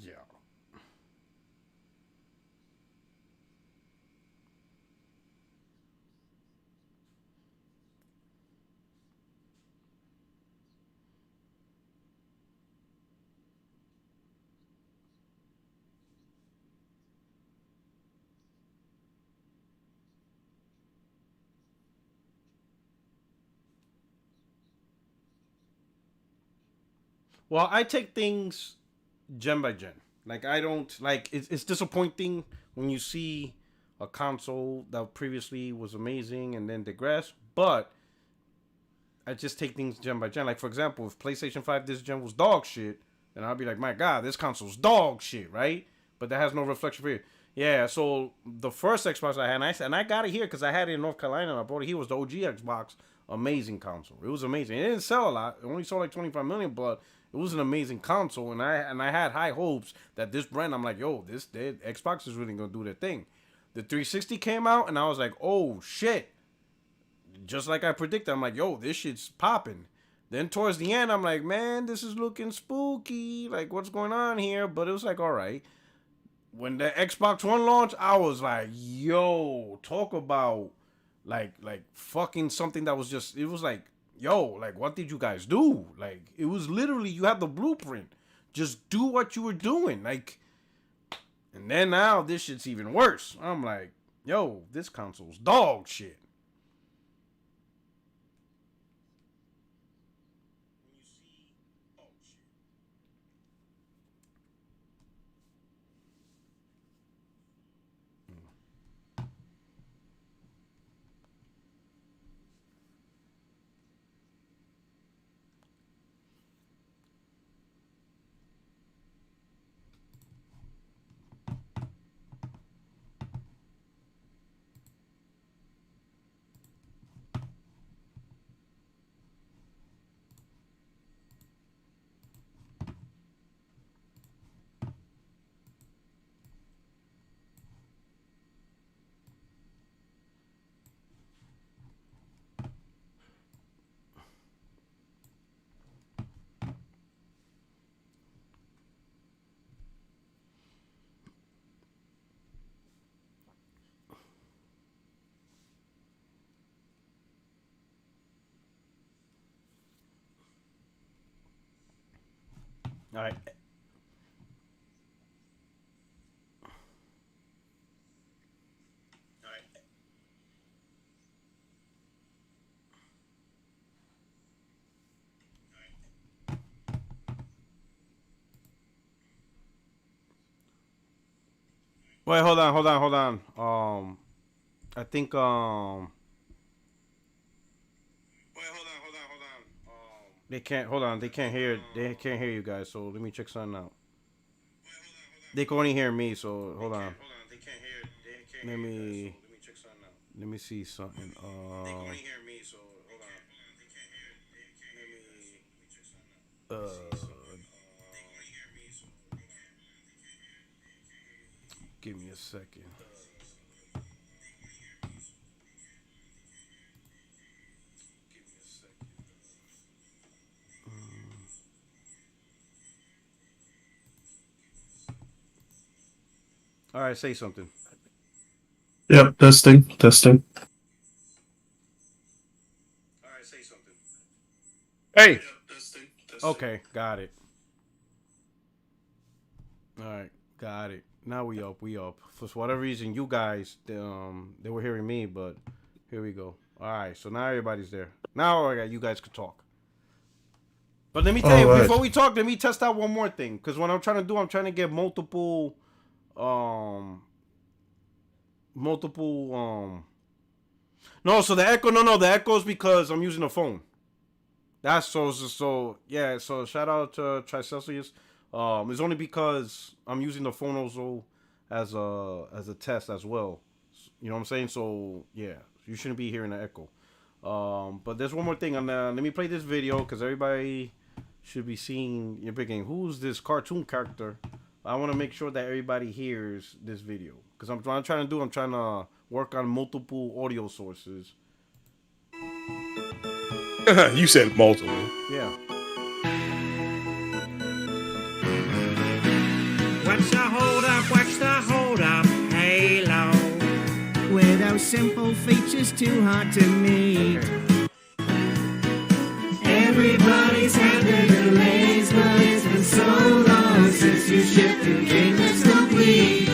Yeah. Well, I take things gen by gen. Like I don't like it's disappointing when you see a console that previously was amazing and then digress, but I just take things gen by gen. Like for example, if PlayStation 5 this gen was dog shit, then I'll be like, my God, this console's dog shit, right? But that has no reflection for you. Yeah, so the first Xbox I had, and I got it here because I had it in North Carolina. And I brought it here was the OG Xbox, amazing console. It was amazing. It didn't sell a lot. It only sold like 25 million, but it was an amazing console. And I had high hopes that this brand. I'm like, yo, this Xbox is really gonna do their thing. The 360 came out, and I was like, oh shit, just like I predicted. I'm like, yo, this shit's popping. Then towards the end, I'm like, man, this is looking spooky. Like, what's going on here? But it was like, all right. When the Xbox One launched, I was like, yo, talk about like fucking something that was just, it was like, yo, like what did you guys do? Like it was literally you had the blueprint. Just do what you were doing. Like, and then now this shit's even worse. I'm like, yo, this console's dog shit. All right. Wait, hold on. I think they can't hold on. They can't hear you guys. So let me check something out. They can only hear me. So hold on. Let me let me see something. Give me a second. All right, say something. Yep, testing, testing. Hey. Okay, got it. All right, got it. Now we up. We up. For whatever reason, you guys, they were hearing me, but here we go. All right, so now everybody's there. Now I got you guys could talk. But let me tell All you, right. before we talk, let me test out one more thing. Because what I'm trying to do, I'm trying to get um, multiple. No, so the echo, no, the echo is because I'm using the phone. That's so yeah. So shout out to Tricelsius. It's only because I'm using the phone also as a test as well. You know what I'm saying? So yeah, you shouldn't be hearing the echo. But there's one more thing. Let me play this video because everybody should be seeing your big game. Who's this cartoon character? I want to make sure that everybody hears this video because I'm trying to work on multiple audio sources. You said multiple. Yeah. simple features too hard to meet. Everybody's had their delays, but it's been so long since you shipped a game that's complete.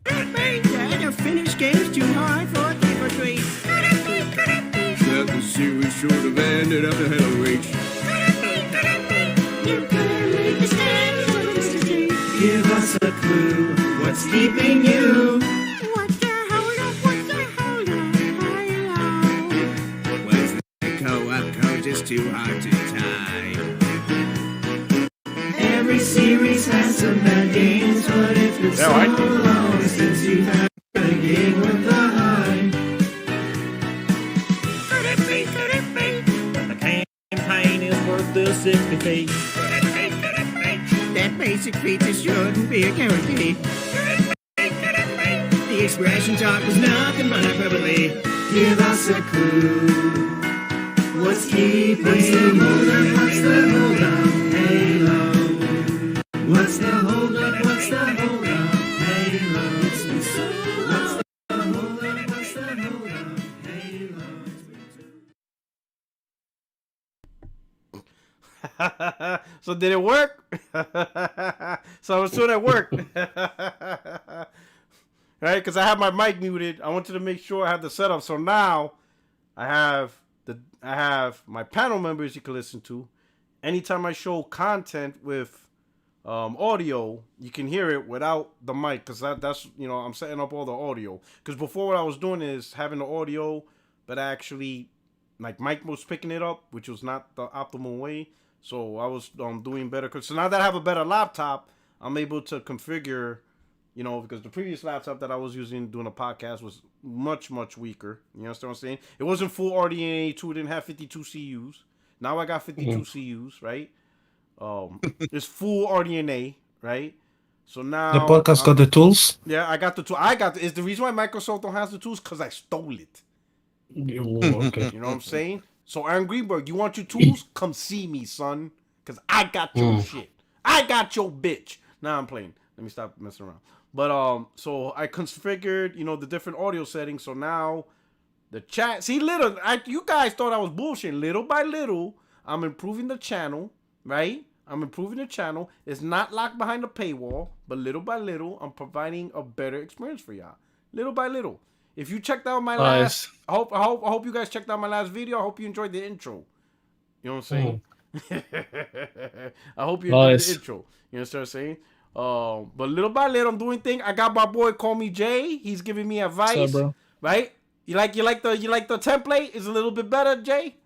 Yeah, to finish games too hard for a game or three. That the series should have ended up ahead of reach. You better make the stand. Give us a clue. What's keeping you? What's the hold up? What's the hold up? Was the co-op code just too hard to tie? Every series has some bad games, but it's been so long since you've had a game with the hype. Could it be? But the campaign is worth the 60p. That basic feature shouldn't be a guarantee. The expression talk was nothing but hyperbole. Give us a clue. What's keeping you? What's the hold up? Halo. What's the hold up? What's the hold up? Halo. It's been so long. What's the hold up? What's the hold up? Halo. So did it work? So I was doing it work. Right? Because I have my mic muted. I wanted to make sure I had the setup. So now I have my panel members you can listen to. Anytime I show content with audio, you can hear it without the mic. Because that's, I'm setting up all the audio. Because before what I was doing is having the audio, but actually, like, Mike was picking it up, which was not the optimal way. So I was doing better. So now that I have a better laptop, I'm able to configure, because the previous laptop that I was using doing a podcast was much, much weaker. You understand what I'm saying? It wasn't full RDNA 2. It didn't have 52 CUs. Now I got 52 CUs, right? It's full RDNA, right? So now... The podcast got the tools? Yeah, I got the tool. It's the reason why Microsoft don't have the tools, because I stole it. Oh, okay. You know what I'm saying? So, Aaron Greenberg, you want your tools? Come see me, son. Because I got your shit. I got your bitch. Nah, I'm playing. Let me stop messing around. But, so I configured, the different audio settings. So now the chat. See, you guys thought I was bullshitting. Little by little, I'm improving the channel, right? I'm improving the channel. It's not locked behind a paywall. But little by little, I'm providing a better experience for y'all. Little by little. If you checked out my last, I hope you guys checked out my last video. I hope you enjoyed the intro. You know what I'm saying? I hope you enjoyed the intro. You know what I'm saying? But little by little, I'm doing things. I got my boy Call Me Jay. He's giving me advice. What's up, bro? Right? You like the template? Is a little bit better, Jay?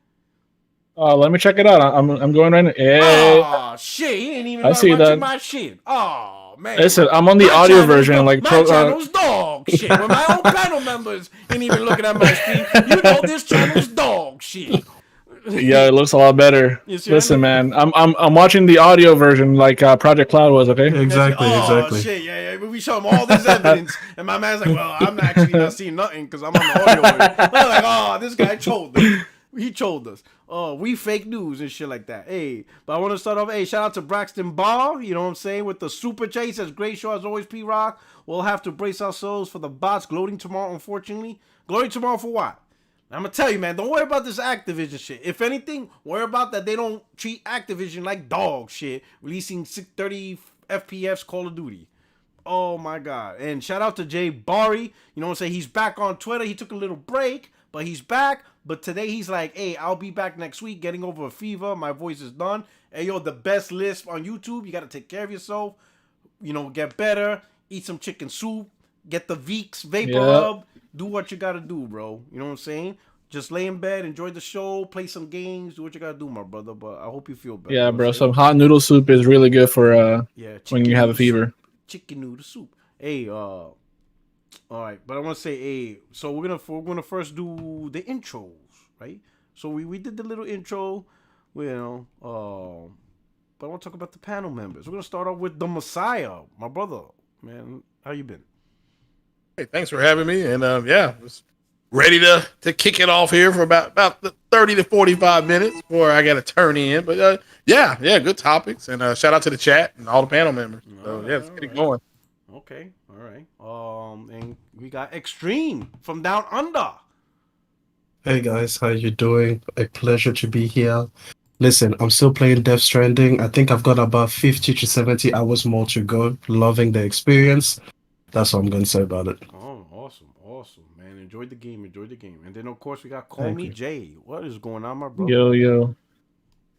Let me check it out. I'm going right now. Oh shit! He ain't even watching my shit. Oh man! Listen, I'm on the audio version. My channel's dog shit. When my own panel members ain't even looking at my stream, this channel's dog shit. Yeah, it looks a lot better. Listen, man, I'm watching the audio version like Project Cloud was. Okay. Exactly. Shit, yeah. We show him all this evidence, and my man's like, "Well, I'm actually not seeing nothing because I'm on the audio version." I'm like, "Oh, this guy trolled us. He trolled us. Oh, we fake news and shit like that." Hey, but I want to start off. Hey, shout out to Braxton Ball. You know what I'm saying? With the super chase, says great show as always. P Rock. We'll have to brace ourselves for the bots gloating tomorrow. Unfortunately, gloating tomorrow for what? I'm gonna tell you, man. Don't worry about this Activision shit. If anything, worry about that they don't treat Activision like dog shit, releasing 30 FPS Call of Duty. Oh my god! And shout out to Jay Barry. You know what I'm saying? He's back on Twitter. He took a little break, but he's back. But today he's like, hey, I'll be back next week getting over a fever. My voice is done. Hey, yo, the best list on YouTube. You got to take care of yourself. Get better. Eat some chicken soup. Get the Vicks Vapor Rub. Do what you got to do, bro. You know what I'm saying? Just lay in bed, enjoy the show, play some games. Do what you got to do, my brother. But I hope you feel better. Yeah, bro. Some hot noodle soup is really good for when you have a fever. Chicken noodle soup. Hey, all right, but I want to say, hey, so we're gonna first do the intros, right? So we did the little intro, but I want to talk about the panel members. We're gonna start off with the Messiah, my brother. Man, how you been? Hey, thanks for having me, and was ready to kick it off here for about 30 to 45 minutes before I got to turn in. But good topics, and shout out to the chat and all the panel members. So let's get it going. Okay. All right. And we got Extreme from Down Under. Hey guys, how you doing? A pleasure to be here. Listen, I'm still playing Death Stranding. I think I've got about 50 to 70 hours more to go. Loving the experience. That's what I'm going to say about it. Oh, awesome, man. Enjoyed the game. And then, of course, we got Call Thank Me you. Jay. What is going on, my bro? Yo.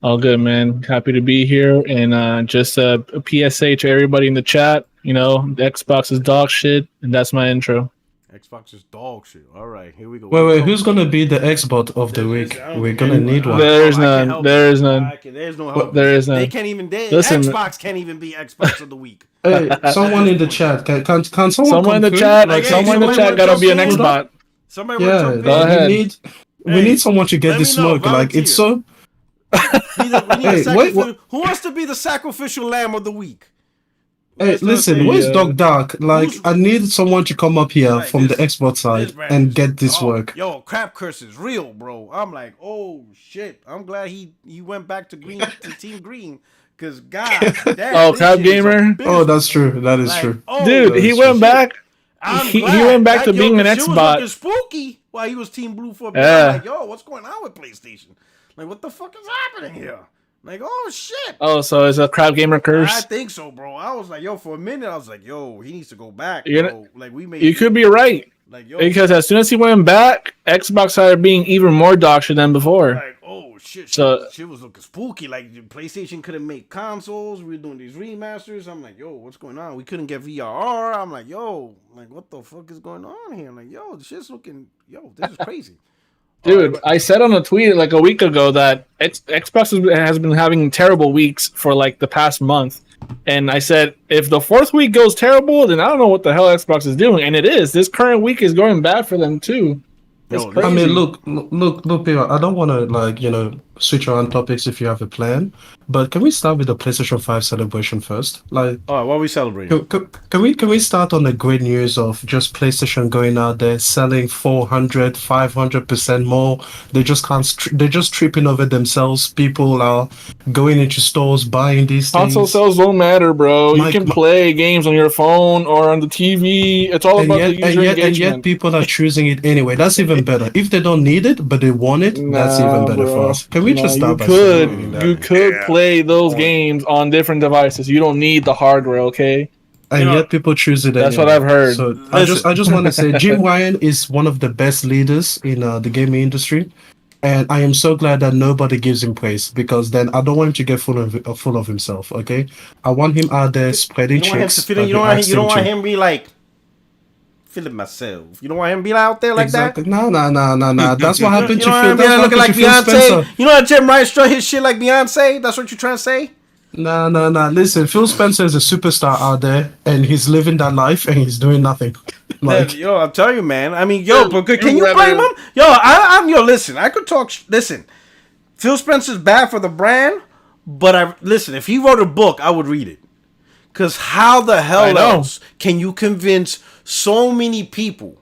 All good, man. Happy to be here. And just a PSA to everybody in the chat. You know, the Xbox is dog shit. And that's my intro. Xbox is dog shit. All right, here we go. Wait, who's going to be the Xbot of the week? We're going to need one. There's none. There's none. There's no help. There is none. They can't even. Listen, Xbox can't even be Xbox of the week. Hey, someone in the chat. Can someone in the chat? Like, Someone in the chat gotta be an Xbot. Somebody Yeah, Go ahead. we need someone to get the smoke. Like, it's so... Who wants to be the sacrificial lamb of the week? Hey, listen, where's Dog Dark? Like, I need someone to come up here from the Xbox side and get this work. Yo, crap curse is real, bro. I'm like, oh shit. I'm glad he went back to green to Team Green. Cause God, damn, Crap Gamer. Oh, that's true. That is true. Oh, Dude, he went back. He went back to being an Xbox. She was looking spooky while he was Team Blue for a bit. Yeah. I'm like, yo, what's going on with PlayStation? Like, what the fuck is happening here? Like, oh shit. Oh, so it's a Crab Gamer curse? I think so, bro. I was like, yo, for a minute, I was like, yo, he needs to go back. Like, you could be right. Like, yo, because as soon as he went back, Xbox started being even more dog shit than before. like, oh shit. Shit was looking spooky. Like, PlayStation couldn't make consoles. We were doing these remasters. I'm like, yo, what's going on? We couldn't get VRR. I'm like, yo, like, what the fuck is going on here? I'm like, yo, this shit's looking, yo, this is crazy. Dude, I said on a tweet like a week ago that Xbox has been having terrible weeks for like the past month. And I said, if the fourth week goes terrible, then I don't know what the hell Xbox is doing. And it is. This current week is going bad for them too. I mean, look, people, I don't want to, switch around topics if you have a plan, but can we start with the PlayStation 5 celebration first? Like, what are we celebrating? Can we start on the great news of just PlayStation going out there selling 400, 500% more? They just can't. They're just tripping over themselves. People are going into stores buying these things. Console sales don't matter, bro. You can play games on your phone or on the TV. It's all about the user engagement. And yet people are choosing it anyway. That's even better. If they don't need it, but they want it, that's even better for us. Can we just start by saying that? You could play those games on different devices. You don't need the hardware, okay? And yet people choose it. That's what I've heard. So I just want to say, Jim Ryan is one of the best leaders in the gaming industry, and I am so glad that nobody gives him praise, because then I don't want him to get full of himself. Okay, I want him out there spreading checks. You don't want him to be like, feeling myself. You don't want him to be out there like that? No. That's what happened to Phil. That's looking like Beyonce. You know how Jim Ryan strut his shit like Beyonce? That's what you're trying to say? No. Listen, Phil Spencer is a superstar out there, and he's living that life, and he's doing nothing. Like, yo, I'm telling you, man. I mean, but can you blame him? Yo, listen. I could talk. Listen, Phil Spencer's bad for the brand, but listen. If he wrote a book, I would read it. Cause how the hell else can you convince so many people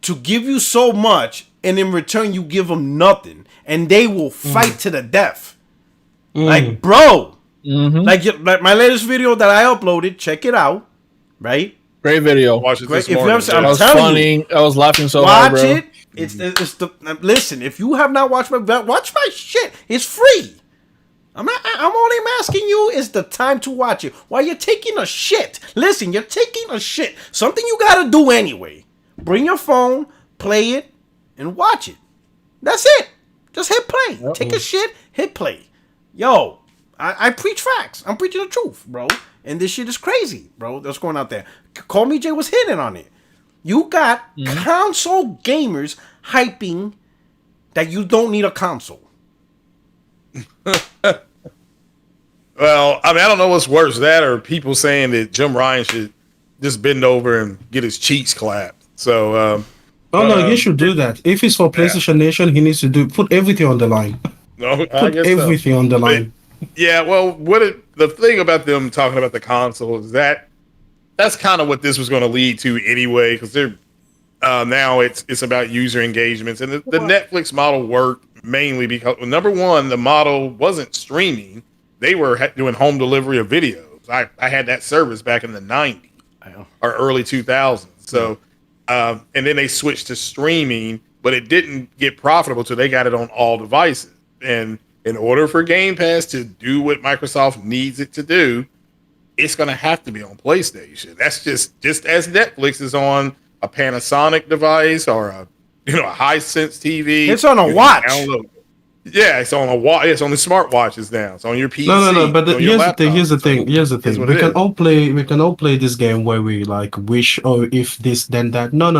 to give you so much, and in return you give them nothing, and they will fight to the death? Like, bro, like my latest video that I uploaded, check it out, right? Great video. Watch it this morning. I was laughing so hard, bro. Watch it. It's the listen. If you have not watched watch my shit. It's free. I'm only asking you, is the time to watch it while you're taking a shit. Listen, you're taking a shit. Something you gotta do anyway. Bring your phone, play it, and watch it. That's it. Just hit play. Take a shit, hit play. Yo, I preach facts. I'm preaching the truth, bro. And this shit is crazy, bro. That's going out there. Call Me Jay was hitting on it. You got console gamers hyping that you don't need a console. Well, I mean, I don't know what's worse, that or people saying that Jim Ryan should just bend over and get his cheeks clapped. So, no, he should do that. If it's for PlayStation Nation, he needs to put everything on the line. No, put everything on the line. Yeah, well, the thing about them talking about the console is that's kind of what this was going to lead to anyway, because they're now it's about user engagements, and the Netflix model worked mainly because, number one, the model wasn't streaming; they were doing home delivery of videos. I had that service back in the 90s. or early 2000s. So, and then they switched to streaming, but it didn't get profitable till they got it on all devices. And in order for Game Pass to do what Microsoft needs it to do, it's going to have to be on PlayStation. That's just as Netflix is on a Panasonic device or a Hisense TV. It's on a watch. Yeah, it's on a watch. It's on the smartwatches now. It's on your PC. No. But here's the thing. We can all play this game where we like wish, oh, if this then that. No.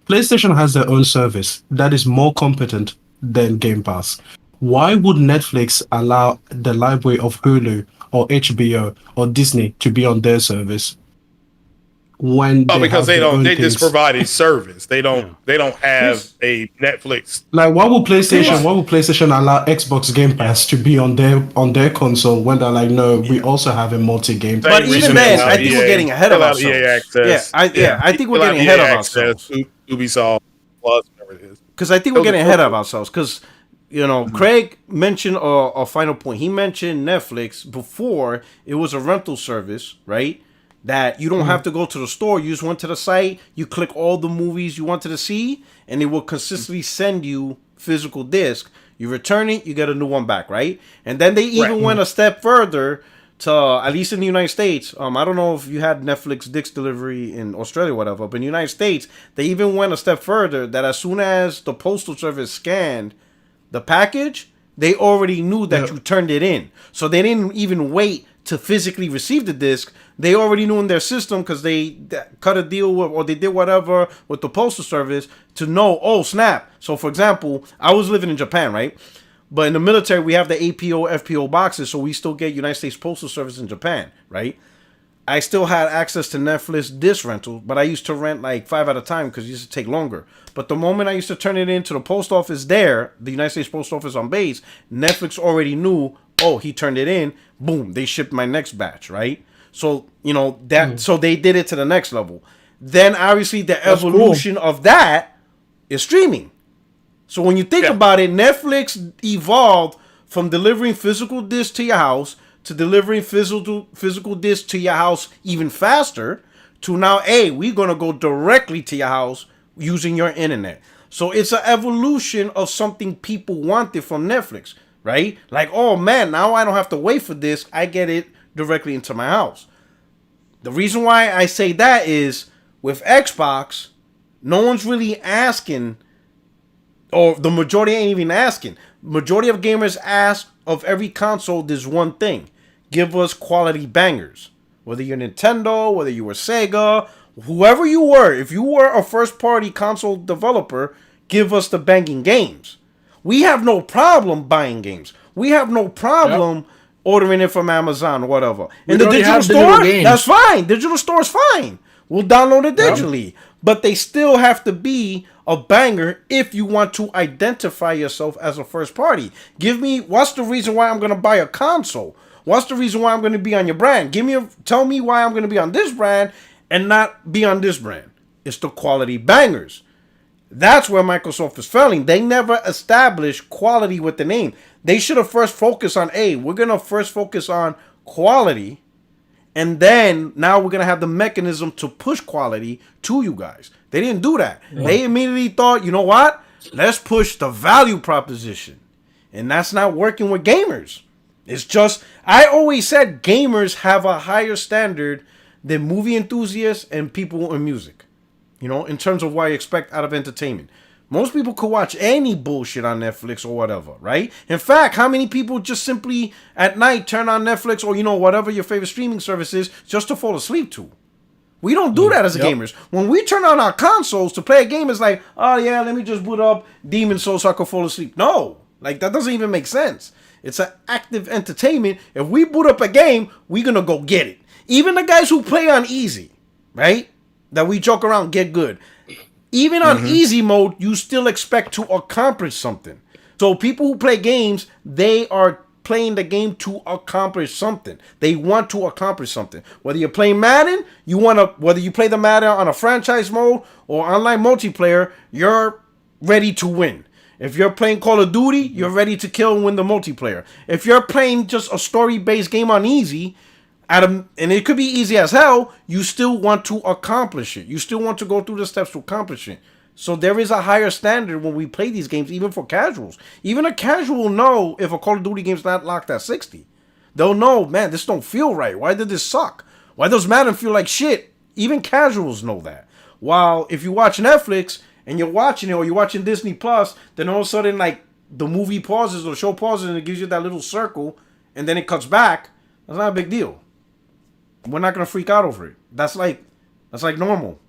PlayStation has their own service that is more competent than Game Pass. Why would Netflix allow the library of Hulu or HBO or Disney to be on their service? Because they just provide a service. They don't have a Netflix. Like why would PlayStation allow Xbox Game Pass to be on their console when they're like, no, we also have a multi-game. But even then, I think we're getting ahead of ourselves. I think we're getting ahead of ourselves. Ubisoft Plus, whatever it is. Because I think we're getting ahead of ourselves. Because Craig mentioned a final point. He mentioned Netflix before. It was a rental service, right? That you don't have to go to the store. You just went to the site. You click all the movies you wanted to see, and it will consistently send you physical disc. You return it, you get a new one back, right? And then they even went a step further to, at least in the United States. I don't know if you had Netflix disc delivery in Australia or whatever, but in the United States, they even went a step further that as soon as the postal service scanned the package, they already knew that you turned it in. So they didn't even wait to physically receive the disc. They already knew in their system because they cut a deal with, or they did whatever with the postal service to know, oh, snap. So, for example, I was living in Japan, right? But in the military, we have the APO, FPO boxes, so we still get United States Postal Service in Japan, right? I still had access to Netflix disc rental, but I used to rent like 5 at a time because it used to take longer. But the moment I used to turn it into the post office there, the United States Post Office on base, Netflix already knew, oh, he turned it in, boom, they shipped my next batch, right? So, so they did it to the next level. Then obviously the evolution of that is streaming. So when you think about it, Netflix evolved from delivering physical discs to your house to delivering physical discs to your house even faster to now, hey, we're going to go directly to your house using your internet. So it's an evolution of something people wanted from Netflix, right? Like, oh man, now I don't have to wait for this. I get it directly into my house. The reason why I say that is with Xbox, no one's really asking, or the majority ain't even asking. Majority of gamers ask of every console this one thing. Give us quality bangers. Whether you're Nintendo, whether you were Sega, whoever you were, if you were a first party console developer, give us the banging games. We have no problem buying games. We have no problem ordering it from Amazon or whatever. In the digital store, that's fine. Digital store is fine. We'll download it digitally. But they still have to be a banger if you want to identify yourself as a first party. What's the reason why I'm going to buy a console? What's the reason why I'm going to be on your brand? Tell me why I'm going to be on this brand and not be on this brand. It's the quality bangers. That's where Microsoft is failing. They never established quality with the name. They should have first focused on, we're going to first focus on quality. And then now we're going to have the mechanism to push quality to you guys. They didn't do that. Yeah. They immediately thought, you know what? Let's push the value proposition. And that's not working with gamers. It's just, I always said gamers have a higher standard than movie enthusiasts and people in music. In terms of what you expect out of entertainment. Most people could watch any bullshit on Netflix or whatever, right? In fact, how many people just simply at night turn on Netflix or, whatever your favorite streaming service is just to fall asleep to? We don't do that as gamers. When we turn on our consoles to play a game, it's like, oh yeah, let me just boot up Demon's Souls so I can fall asleep. No, that doesn't even make sense. It's an active entertainment. If we boot up a game, we're going to go get it. Even the guys who play on easy, right? That we joke around, get good. Even on easy mode, you still expect to accomplish something. So people who play games, they are playing the game to accomplish something. They want to accomplish something. Whether you're playing Madden, whether you play the Madden on a franchise mode or online multiplayer, you're ready to win. If you're playing Call of Duty, you're ready to kill and win the multiplayer. If you're playing just a story-based game on easy, and it could be easy as hell, you still want to accomplish it. You still want to go through the steps to accomplish it. So there is a higher standard when we play these games, even for casuals. Even a casual will know if a Call of Duty game's not locked at 60. They'll know, man, this don't feel right. Why did this suck? Why does Madden feel like shit? Even casuals know that. While if you watch Netflix and you're watching it, or you're watching Disney Plus, then all of a sudden, like, the movie pauses or the show pauses and it gives you that little circle and then it cuts back. That's not a big deal. We're not gonna freak out over it. That's like normal.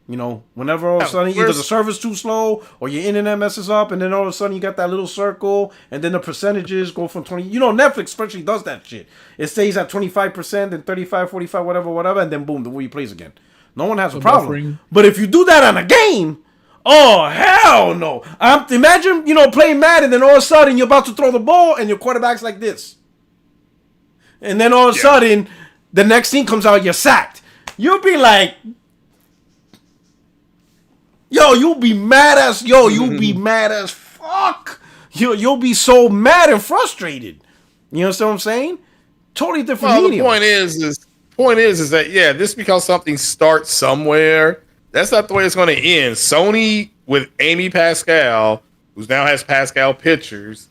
You know, whenever all of a sudden either the server's too slow or your internet messes up, and then all of a sudden you got that little circle, and then the percentages go from 20. You know, Netflix especially does that shit. It stays at 25%, then 35, 45, whatever, and then boom, the movie plays again. No one has a problem. Buffering. But if you do that on a game, oh hell no! Imagine, you know, playing Madden, and then all of a sudden you're about to throw the ball, and your quarterback's like this, and then all of a sudden the next scene comes out, you're sacked. You'll be like. You'll be mad as fuck. You'll be so mad and frustrated. You understand what I'm saying? Totally different medium. The point is that this because something starts somewhere, that's not the way it's going to end. Sony with Amy Pascal, who now has Pascal Pictures,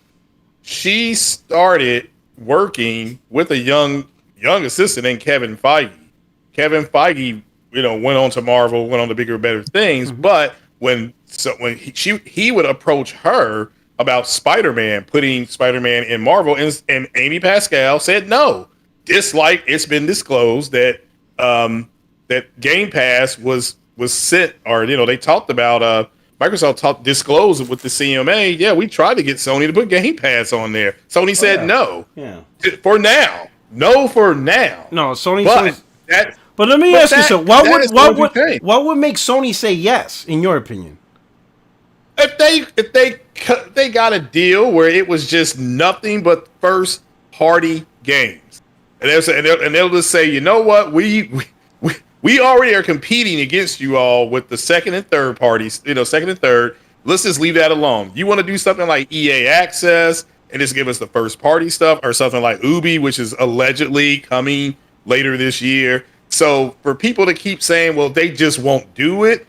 she started working with a young assistant named Kevin Feige. Kevin Feige, you know, went on to Marvel, went on to bigger, better things. Mm-hmm. But when he would approach her about Spider-Man, putting Spider-Man in Marvel, and Amy Pascal said no. Just like it's been disclosed that that Gamepass was sent, or you know, they talked about Microsoft disclosed it with the CMA. Yeah, we tried to get Sony to put Gamepass on there. Sony said no. Yeah. For now, no. For now, no. Sony says that. But let me ask you something. What would make Sony say yes, in your opinion? If they got a deal where it was just nothing but first party games, and they'll just say, you know what, we already are competing against you all with the second and third parties, you know, second and third. Let's just leave that alone. You want to do something like EA Access and just give us the first party stuff, or something like Ubi, which is allegedly coming later this year. So for people to keep saying, well, they just won't do it,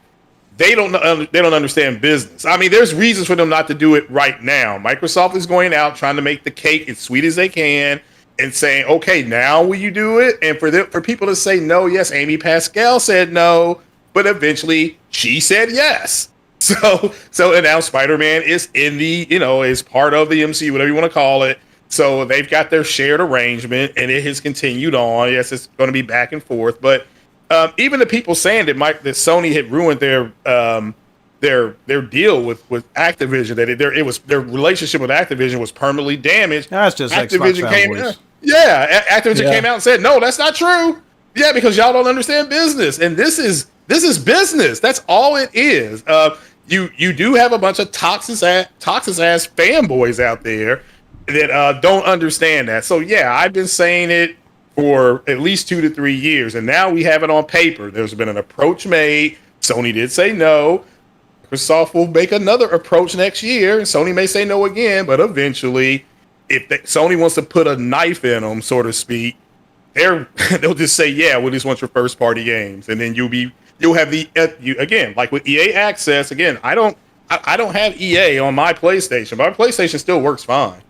they don't understand business. I mean, there's reasons for them not to do it right now. Microsoft is going out trying to make the cake as sweet as they can and saying, okay, now will you do it? And for people to say no, yes, Amy Pascal said no, but eventually she said yes. So and now Spider-Man is in the, you know, is part of the MCU, whatever you want to call it. So they've got their shared arrangement, and it has continued on. Yes, it's going to be back and forth, but even the people saying that Sony had ruined their deal with Activision, that it was their relationship with Activision was permanently damaged. That's just Activision Activision came out and said, no, that's not true. Yeah, because y'all don't understand business, and this is business. That's all it is. You do have a bunch of toxic ass fanboys out there that don't understand that. So yeah, I've been saying it for at least 2 to 3 years, and now we have it on paper. There's been an approach made. Sony did say no. Microsoft will make another approach next year, and Sony may say no again, but eventually, if Sony wants to put a knife in them, so to speak, they'll just say, yeah, we just want your first party games, and then you'll have again, like with EA Access. Again, I don't have EA on my PlayStation. My PlayStation still works fine.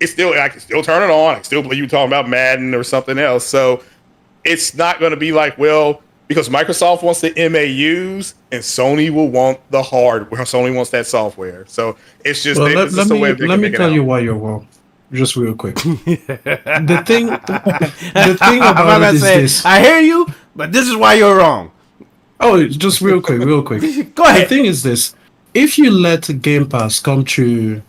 I can still turn it on. I can still believe you talking about Madden or something else. So it's not going to be like, well, because Microsoft wants the MAUs and Sony will want the hardware. Sony wants that software. So it's just let me tell you why you're wrong. Just real quick. the thing about it is this. I hear you, but this is why you're wrong. Oh, just real quick. Go ahead. The thing is this. If you let Game Pass come to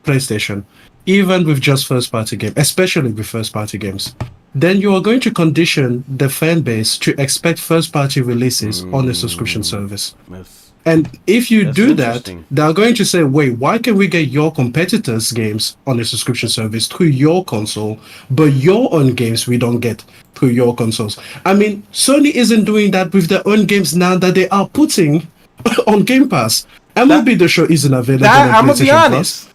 PlayStation, even with just first-party games, especially with first-party games, then you are going to condition the fan base to expect first-party releases on a subscription service. Yes. And if you do that, they're going to say, wait, why can we get your competitors' games on a subscription service through your console, but your own games we don't get through your consoles? I mean, Sony isn't doing that with their own games now that they are putting on Game Pass. MLB The Show isn't available on PlayStation I'm going to be honest.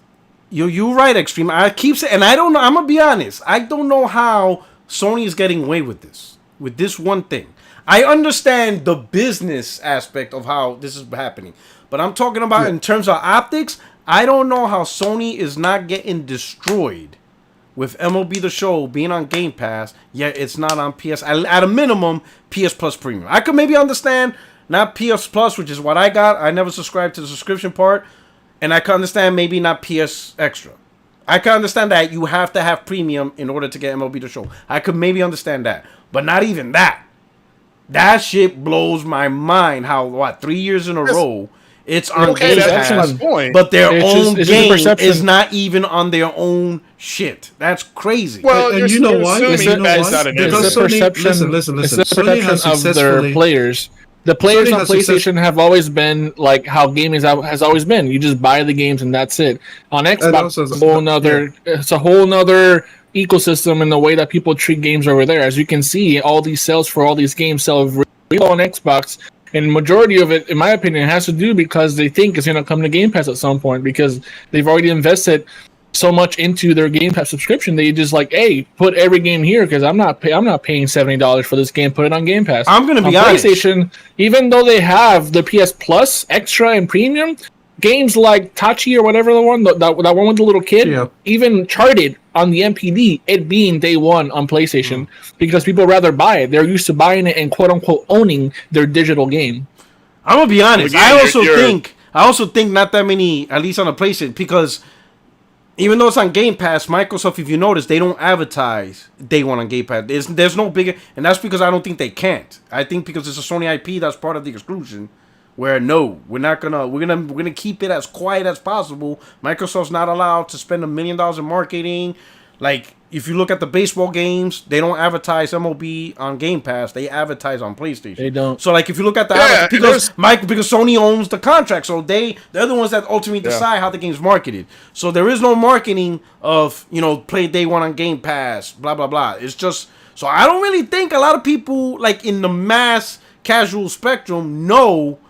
You're right, Extreme. I keep saying, and I don't know. I'm gonna be honest. I don't know how Sony is getting away with this one thing. I understand the business aspect of how this is happening, but I'm talking about in terms of optics. I don't know how Sony is not getting destroyed with MLB The Show being on Game Pass, yet it's not on PS. At a minimum, PS Plus Premium. I could maybe understand not PS Plus, which is what I got. I never subscribed to the subscription part, and I can understand maybe not PS Extra. I can understand that you have to have premium in order to get MLB The Show. I could maybe understand that, but not even that. That shit blows my mind. How 3 years in a row it's on Game Pass, but their own game is not even on their own shit. That's crazy. Well, and you know why? It's the perception. Listen. It's the perception of their players. The players on PlayStation have always been like how gaming has always been. You just buy the games and that's it. On Xbox, it's a whole nother ecosystem in the way that people treat games over there. As you can see, all these sales for all these games sell really well on Xbox. And majority of it, in my opinion, has to do because they think it's going to come to Game Pass at some point because they've already invested so much into their Game Pass subscription. They just like, hey, put every game here because I'm not paying $70 for this game. Put it on Game Pass. I'm going to be honest. PlayStation, even though they have the PS Plus Extra and Premium, games like Tachi or whatever the one that one with the little kid, even charted on the MPD, it being day one on PlayStation because people rather buy it. They're used to buying it and quote unquote owning their digital game. I'm gonna be honest. I also think not that many, at least on the PlayStation, because even though it's on Game Pass, Microsoft, if you notice, they don't advertise day one on Game Pass. There's no bigger, and that's because I don't think they can't. I think because it's a Sony IP that's part of the exclusion. Where no, we're gonna keep it as quiet as possible. Microsoft's not allowed to spend $1 million in marketing. Like if you look at the baseball games, they don't advertise MLB on Game Pass. They advertise on PlayStation. They don't. So like if you look at the because Sony owns the contract, so they're the ones that ultimately decide how the game's marketed. So there is no marketing of play day one on Game Pass, blah blah blah. It's just so I don't really think a lot of people like in the mass casual spectrum know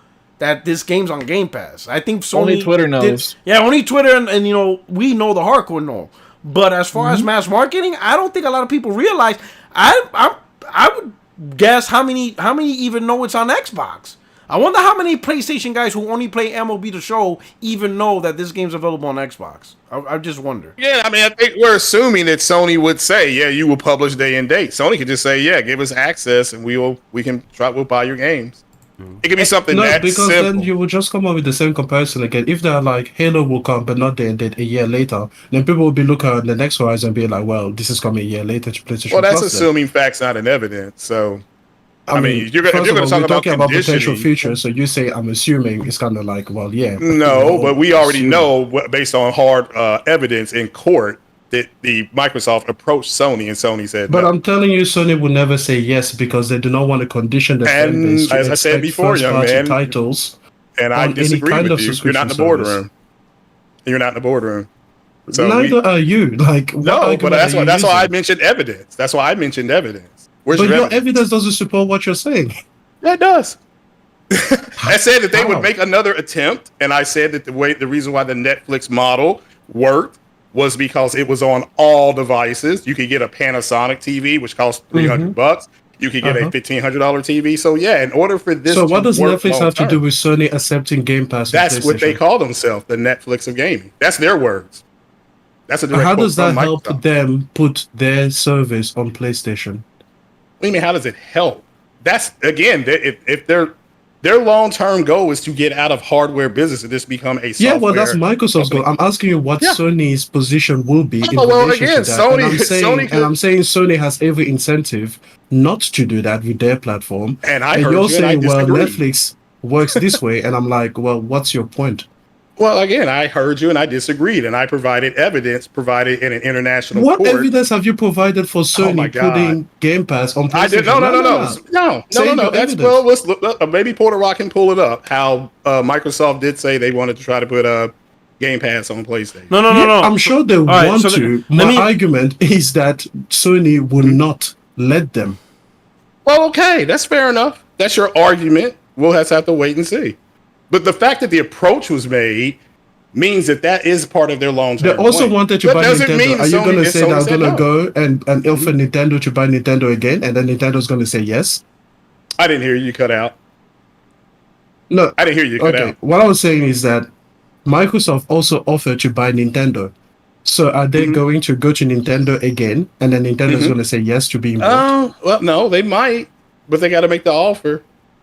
that this game's on Game Pass. I think Sony only Twitter knows. Only Twitter and we know the hardcore know. But as far as mass marketing, I don't think a lot of people realize. I would guess how many even know it's on Xbox. I wonder how many PlayStation guys who only play MLB The Show even know that this game's available on Xbox. I just wonder. Yeah, I mean, I think we're assuming that Sony would say, yeah, you will publish day and date. Sony could just say, yeah, give us access and we'll buy your games. It could be something because simple. Then you will just come up with the same comparison again. If they're like Halo will come, but not then a year later, then people will be looking at the next Horizon and be like, "Well, this is coming a year later to PlayStation." Well, that's assuming facts, not an evidence. So, I mean, if you're going to talk about potential future, so you say I'm assuming it's kind of like, well, yeah. No, but we already know based on hard evidence in court that the Microsoft approached Sony and Sony said but no. I'm telling you, Sony will never say yes because they do not want to condition the fan base to as I said before, young man, titles. And I disagree with you. You're not in the boardroom. You're not in the boardroom. So neither are you. Like no, but that's why I mentioned evidence. That's why I mentioned evidence. Where's your evidence doesn't support what you're saying. Yeah, it does. I said that they would make another attempt, and I said that the reason why the Netflix model worked was because it was on all devices. You could get a Panasonic TV, which costs $300. You could get a $1,500 TV. So yeah, in order for this, so what does Netflix have to do with Sony accepting Game Pass? That's what they call themselves, the Netflix of gaming. That's their words. That's a direct How quote does that from help Microsoft. them put their service on PlayStation? What do you mean? How does it help? That's again, if their long-term goal is to get out of hardware business and just become a software. Yeah, well, that's Microsoft's goal. I'm asking you what Sony's position will be in well, relation again, to that. Sony, and I'm saying Sony has every incentive not to do that with their platform. And you're saying, well, Netflix works this way, and I'm like, well, what's your point? Well, again, I heard you and I disagreed, and I provided evidence provided in an international court. What evidence have you provided for Sony putting Game Pass on PlayStation? I did no. That's let's look. Maybe Porter Rock can pull it up. How Microsoft did say they wanted to try to put Game Pass on PlayStation. No. I'm sure they want to. My argument is that Sony will not let them. Well, okay, that's fair enough. That's your argument. We'll have to wait and see. But the fact that the approach was made means that is part of their long-term They also plan. wanted to That buy doesn't mean Nintendo. Are you Sony- going to say Sony that I'm said going to no. go and offer Nintendo to buy Nintendo again, and then Nintendo's going to say yes? I didn't hear you cut out. No. I didn't hear you cut out. What I was saying is that Microsoft also offered to buy Nintendo. So are they going to go to Nintendo again, and then Nintendo's going to say yes to being bought? Oh, well, no, they might, but they got to make the offer.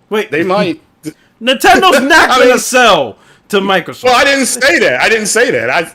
Wait, They might. Nintendo's not I gonna mean- sell to Microsoft. Well, I didn't say that.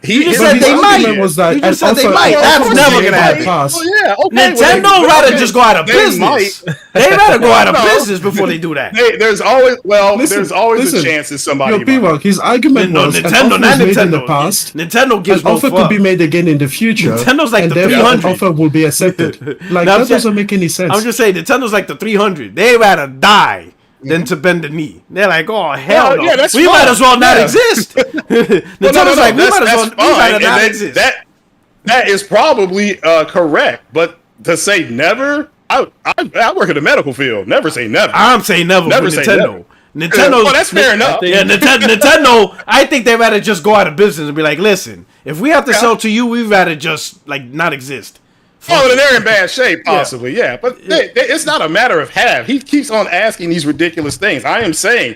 You just his said they argument might. Was that You just an said they offer- might. an That's offer never was gonna made happen. past. Well, yeah, okay. Nintendo well, rather okay, just go out of they business. might. They rather go out of No. business before they do that. There's always Listen, there's always listen. a chance that somebody Yo, P-Rock, his argument No, was an Nintendo, offer not was made in Nintendo. the past. Nintendo gives An no offer fuck. could be made again in the future. Nintendo's like and the therefore an 300. offer will be accepted. Like, Now, that doesn't make any sense. I'm just saying, Nintendo's like the 300. They rather die than to bend the knee. They're like, oh hell Well, no, yeah, that's we fine. might as well not Yeah. exist. Nintendo's no, like, we that's might as well fine. And not that- exist. That is probably correct, but to say never, I work in the medical field. Never say never. I'm saying never Never for say Nintendo. never. Nintendo. Well, that's fair enough. Yeah, Nintendo. I think they rather just go out of business and be like, listen, if we have to sell to you, we'd rather just like not exist. Oh, then they're in bad shape, possibly, yeah. But it's not a matter of have. He keeps on asking these ridiculous things. I am saying,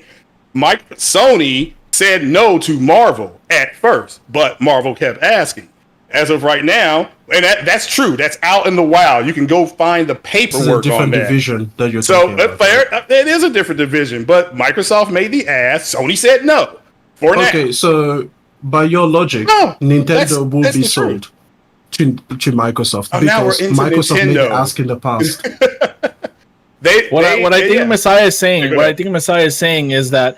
Sony said no to Marvel at first, but Marvel kept asking. As of right now, and that's true. That's out in the wild. You can go find the This is a paperwork on different that. division that you're So talking about. fair, it is a different division, but Microsoft made the ask. Sony said no. For now. Okay, so by your logic, No, Nintendo will that's be the sold to Microsoft Oh, now we're because into Microsoft made the Nintendo. ask in the past. What I think yeah. Messiah is saying, Go what I ahead. think Messiah is saying is that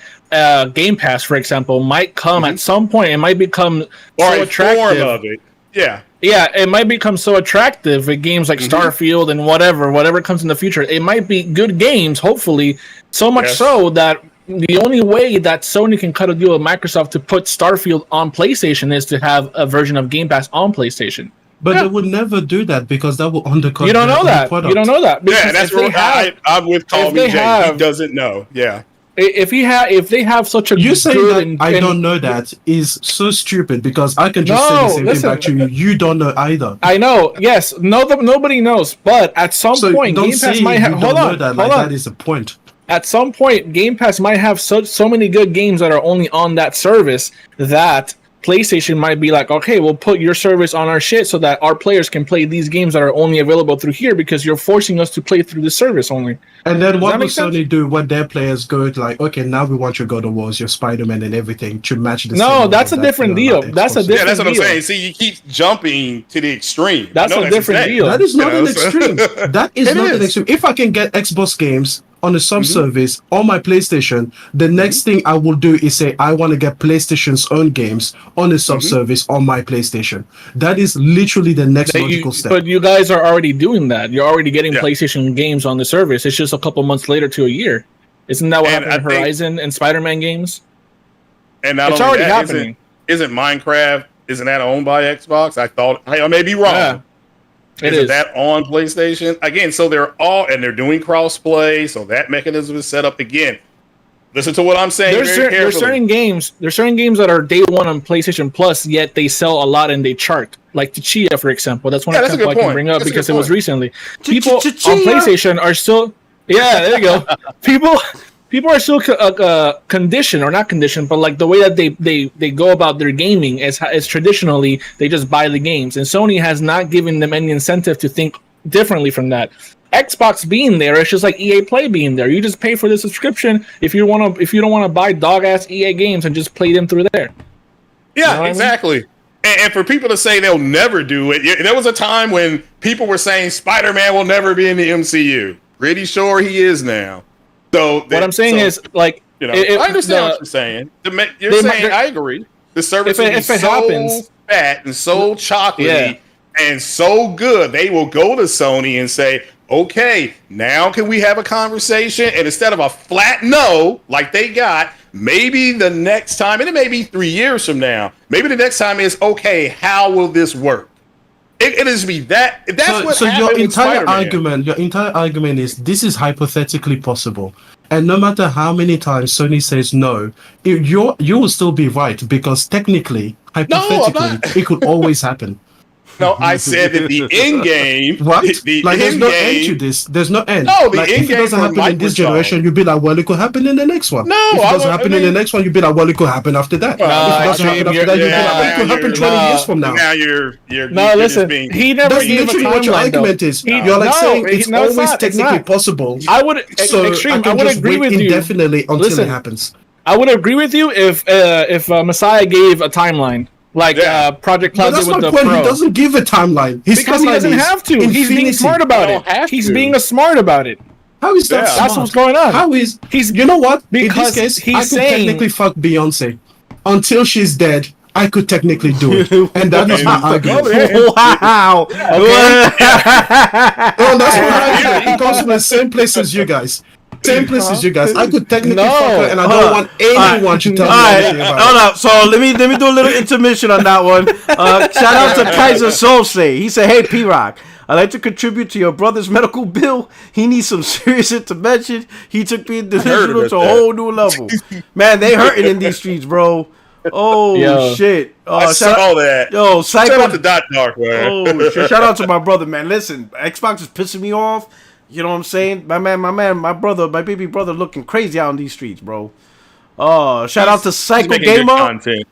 Game Pass, for example, might come Mm-hmm. at some point. It might become or so a attractive. form of it. Yeah. Yeah, it might become so attractive with games like Mm-hmm. Starfield and whatever comes in the future. It might be good games, hopefully, so much Yes. so that the only way that Sony can cut a deal with Microsoft to put Starfield on PlayStation is to have a version of Game Pass on PlayStation. But they would never do that because that will undercut You don't their know own that. product. You don't know that. Yeah, Because that's if they what have, I'm with Call if Me they Jay. He have- doesn't know. Yeah. if they have such a You saying good that and, I and- don't know that is so stupid because I can just No, say the same listen. thing back to you. You don't know either. I know, yes, nobody knows, but at some So point, don't Game say Pass you might have. don't Hold know on, that. hold Like on. that is the point. At some point, Game Pass might have so many good games that are only on that service that PlayStation might be like, okay, we'll put your service on our shit so that our players can play these games that are only available through here because you're forcing us to play through the service only. And then what that will make sense? Sony do when their players go to like, okay, now we want your God of Wars, your Spider-Man and everything to match the No, same that's a level different that, deal. like, That's a Xbox. different Yeah, that's what I'm deal. saying. See, you keep jumping to the extreme. That's I know a different his name. deal. That is not You know, an so- extreme. That is It not an is. extreme. If I can get Xbox games on a sub-service on my PlayStation, the next thing I will do is say I want to get PlayStation's own games on a sub-service on my PlayStation. That is literally the next logical step. But you guys are already doing that. You're already getting Yeah. PlayStation games on the service. It's just a couple months later to a year. Isn't that what And happened in I think- Horizon and Spider-Man games? And not It's only already that, happening. Isn't Minecraft, isn't that owned by Xbox? I may be wrong. Yeah. It Isn't is. that on PlayStation? Again, so they're doing cross-play, so that mechanism is set up again. Listen to what I'm saying There's very carefully. certain games that are day one on PlayStation Plus, yet they sell a lot and they chart. Like Tchia, for example. That's one Yeah, that's a example I good can point. bring up That's a because good it was point. recently. People on Tchia. PlayStation are still. Yeah, there you go. People are still conditioned, or not conditioned, but like the way that they go about their gaming is traditionally they just buy the games, and Sony has not given them any incentive to think differently from that. Xbox being there, it's just like EA Play being there. You just pay for the subscription if you don't want to buy dog ass EA games and just play them through there. Yeah, You know what I mean? exactly. And for people to say they'll never do it, there was a time when people were saying Spider-Man will never be in the MCU. Pretty sure he is now. So What I'm saying is, like, you know, I understand what you're saying. You're saying I agree. The service will be if it so happens, fat and so chocolatey Yeah. and so good, they will go to Sony and say, okay, now can we have a conversation? And instead of a flat no, like they got, maybe the next time, and it may be 3 years from now, maybe the next time is, okay, how will this work? It is me that. That's what So happened your with entire Spider-Man. entire argument is this is hypothetically possible, and no matter how many times Sony says no, you will still be right because technically, hypothetically, it could always happen. No, I said that the end game. What? The Like, there's end no game, end to this. There's no end. No, the like, end if it game doesn't for happen in this Microsoft. generation, you'd be like, well, it could happen in the next one. No, if it doesn't I happen in the next one, you'd be like, well, it could happen after that. if it doesn't happen after that, you'd be like, well, it could happen 20 years from now. Now you're No, listen. being, He never That's gave a literally what your timeline. argument Though. is. You're like saying it's always technically possible. I would So extreme. I I can would just agree wait with you. indefinitely until Listen, it happens. I would agree with you if Messiah gave a timeline, like Project But Cloud that's did with my the point. Pro. He doesn't give a timeline. His Because he timeline doesn't is have to. He's being infinity. smart about it. He's being smart about it. How is that smart? That's what's going on. How is He's you know what? because in this case, he's I could saying- technically fuck Beyonce until she's dead. I could technically do it, and that is my argument. Wow. Oh, that's my argument. It comes from the same place as you guys. Same place as you guys. I could technically fuck her, and I don't want anyone to tell me anything about it. Hold up. So let me do a little intermission on that one. Shout out to Kaiser Solse. He said, "Hey P-Rock, I'd like to contribute to your brother's medical bill. He needs some serious intervention. He took me individual to a whole new level. Man, they hurting in these streets, bro. Oh Yo. shit! I saw that. Yo, Shout Psycho. out to Dot Dark, man. Oh shit! Shout out to my brother, man. Listen, Xbox is pissing me off. You know what I'm saying? My brother, my baby brother, looking crazy out on these streets, bro. Shout out to Cyclegamer.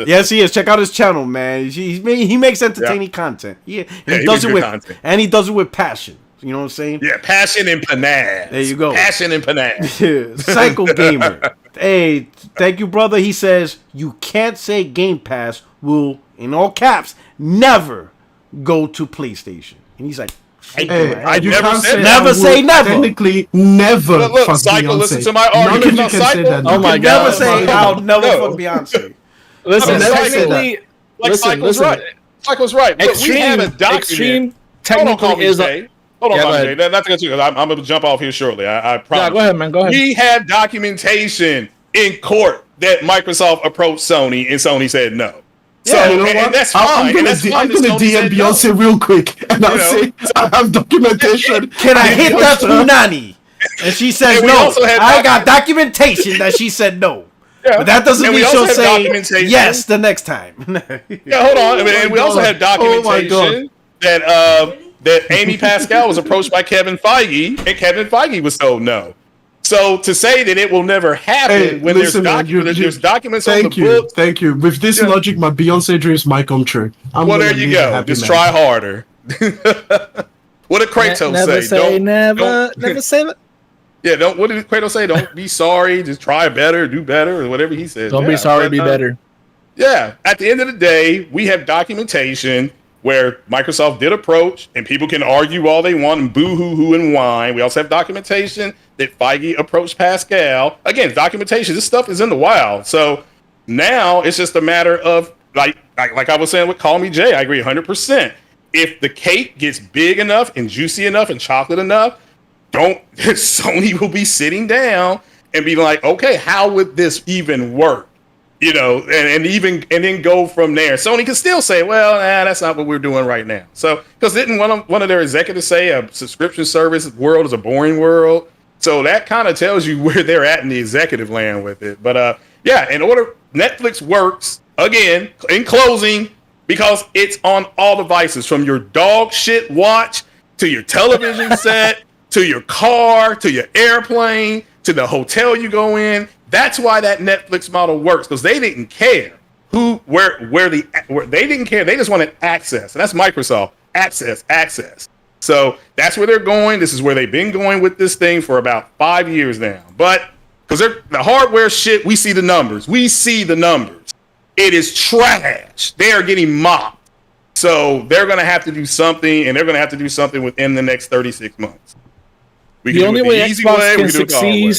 Yes, he is. Check out his channel, man. He makes entertaining content. Yeah, he does it with content. And he does it with passion. You know what I'm saying? Yeah, passion and panache. There you go. Passion and panache. Cyclegamer. Hey, thank you, brother. He says you can't say Game Pass will, in all caps, never go to PlayStation. And he's like, I You never can't said never that. say never. Technically, never. Look, fuck Cycle, Beyonce. listen to my None argument of you about can say Cycle. that. Oh my Never God. say I'll never No. fuck Beyonce. Listen, never said technically, Like listen, Cycle's listen. right. Cycle's right. Look, we have a document. Extreme Hold on, call technically me is. Jay. Hold on, Yeah, call go me ahead. Jay. Not to get you, because I'm going to jump off here shortly. I promise. Yeah, go ahead, man. Go ahead. We have documentation in court that Microsoft approached Sony and Sony said no. So, Yeah, you know and what? that's I'm fine. gonna, And that's fine I'm that gonna Sony DM said no. Beyonce real quick, and I'll know? say I have documentation. Can I hit that punani? And she says And we no. also had I got documentation that she said no. Yeah. But that doesn't And we mean also she'll have say documentation. yes the next time. Yeah, hold on. And we also have documentation that Amy Pascal was approached by Kevin Feige, and Kevin Feige was told no. So to say that it will never happen when listen, man, there's documents on the Thank you, book, thank you. With this logic, my Beyonce dreams might come true. well, gonna there you leave a go. happy Just man. try harder. What did Kratos Never say? say never. don't- Never say that. Yeah, don't. What did Kratos say? Don't be sorry. Just try better, do better, or whatever he said. Don't Yeah, be sorry, but, be better. Yeah. At the end of the day, we have documentation where Microsoft did approach, and people can argue all they want and boo hoo hoo and whine. We also have documentation that Feige approached Pascal. Again, documentation. This stuff is in the wild. So now it's just a matter of like I was saying with Call Me Jay. I agree 100%. If the cake gets big enough and juicy enough and chocolate enough, Sony will be sitting down and be like, okay, how would this even work? You know, and then go from there. Sony can still say, well, that's not what we're doing right now. So, because didn't one of their executives say a subscription service world is a boring world? So that kind of tells you where they're at in the executive land with it. But yeah, in order, Netflix works, again, in closing, because it's on all devices, from your dog shit watch to your television set to your car to your airplane to the hotel you go in. That's why that Netflix model works, because they didn't care where they didn't care. They just wanted access, and that's Microsoft. Access. So that's where they're going. This is where they've been going with this thing for about 5 years now. But because the hardware shit, we see the numbers. It is trash. They are getting mocked. So they're going to have to do something, and they're going to have to do something within the next 36 months. The only way Xbox can succeed,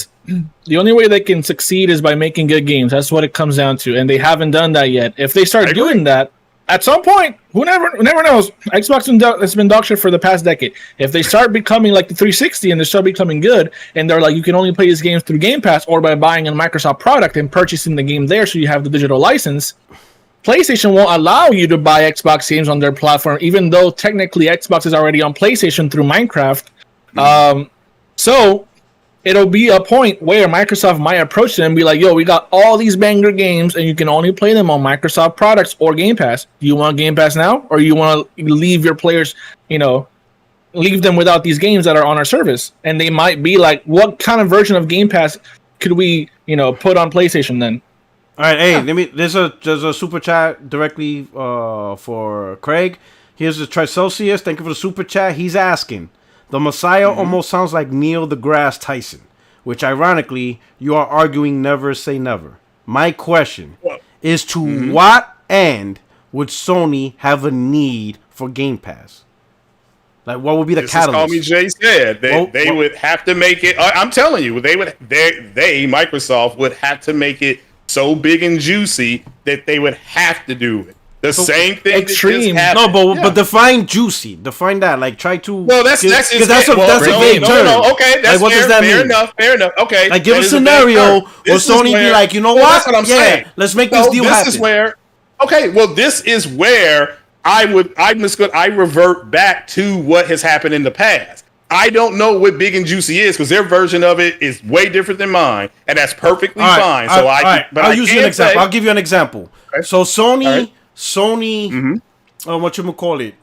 the only way they can succeed is by making good games. That's what it comes down to, and they haven't done that yet. If they start doing that, at some point, who never knows? Xbox has been dog shit for the past decade. If they start becoming like the 360 and they start becoming good, and they're like, you can only play these games through Game Pass or by buying a Microsoft product and purchasing the game there, so you have the digital license. PlayStation won't allow you to buy Xbox games on their platform, even though technically Xbox is already on PlayStation through Minecraft. So it'll be a point where Microsoft might approach them and be like, yo, we got all these banger games and you can only play them on Microsoft products or Game Pass. Do you want Game Pass now? Or you want to leave your players, leave them without these games that are on our service? And they might be like, what kind of version of Game Pass could we, put on PlayStation then? All right, hey, there's a super chat directly for Craig. Here's the Tricelsius. Thank you for the super chat. He's asking, the Messiah almost sounds like Neil deGrasse Tyson, which ironically, you are arguing never say never. My question is to what end would Sony have a need for Game Pass? Like, what would be the catalyst? Call me Jay said. They would have to make it. I'm telling you, Microsoft would have to make it so big and juicy that they would have to do it. The same thing. Extreme. But define juicy. Define that. Like, try to. No, that's a vague term. No, okay, that's like, what does that mean? Fair enough. Okay. Like, give a scenario where Sony be like, you know what? That's what I'm saying. Let's make this deal happen. This is where I revert back to what has happened in the past. I don't know what Big and Juicy is because their version of it is way different than mine, and that's perfectly fine. I'll use you an example. I'll give you an example. Okay. So Sony, whatchamacallit?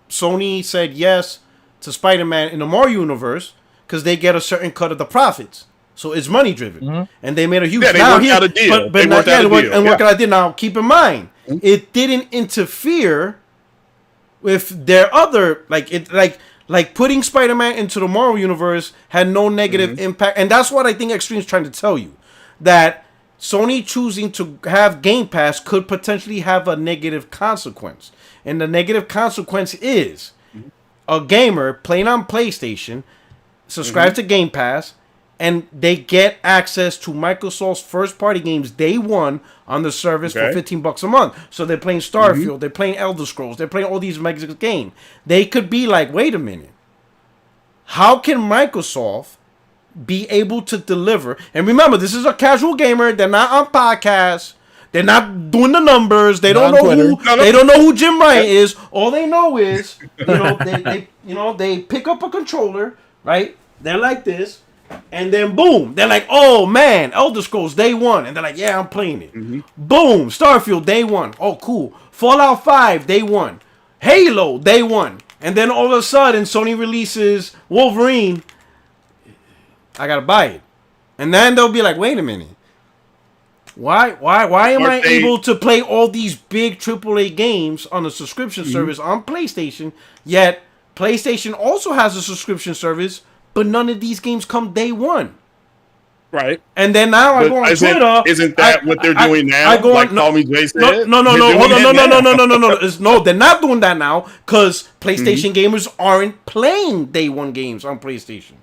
Sony said yes to Spider-Man in the Mario universe because they get a certain cut of the profits. So it's money driven, and they made a huge. Yeah, they worked out a deal. But worked out a deal. Now, keep in mind, it didn't interfere with their other like putting Spider-Man into the Mario universe had no negative impact, and that's what I think Extreme's trying to tell you, that Sony choosing to have Game Pass could potentially have a negative consequence, and the negative consequence is a gamer playing on PlayStation subscribes to Game Pass, and they get access to Microsoft's first-party games day one on the service for $15 a month. So they're playing Starfield, they're playing Elder Scrolls, they're playing all these mega games. They could be like, wait a minute, how can Microsoft be able to deliver? And remember, this is a casual gamer. They're not on podcasts. They're not doing the numbers. They don't know they don't know who Jim Ryan is. All they know is, they pick up a controller, right? They're like this. And then boom, they're like, oh man, Elder Scrolls day one, and they're like, yeah, I'm playing it. Boom, Starfield day one, oh cool. Fallout 5 day one, Halo day one, and then all of a sudden Sony releases Wolverine. I gotta buy it, and then they'll be like, wait a minute, why am I able to play all these big AAA games on a subscription service on PlayStation? Yet PlayStation also has a subscription service. But none of these games come day one. Right. And then now I go on Twitter. Isn't that what they're doing now? Call me Jay said? No. Hold on. No, they're not doing that now because PlayStation gamers aren't playing day one games on PlayStation.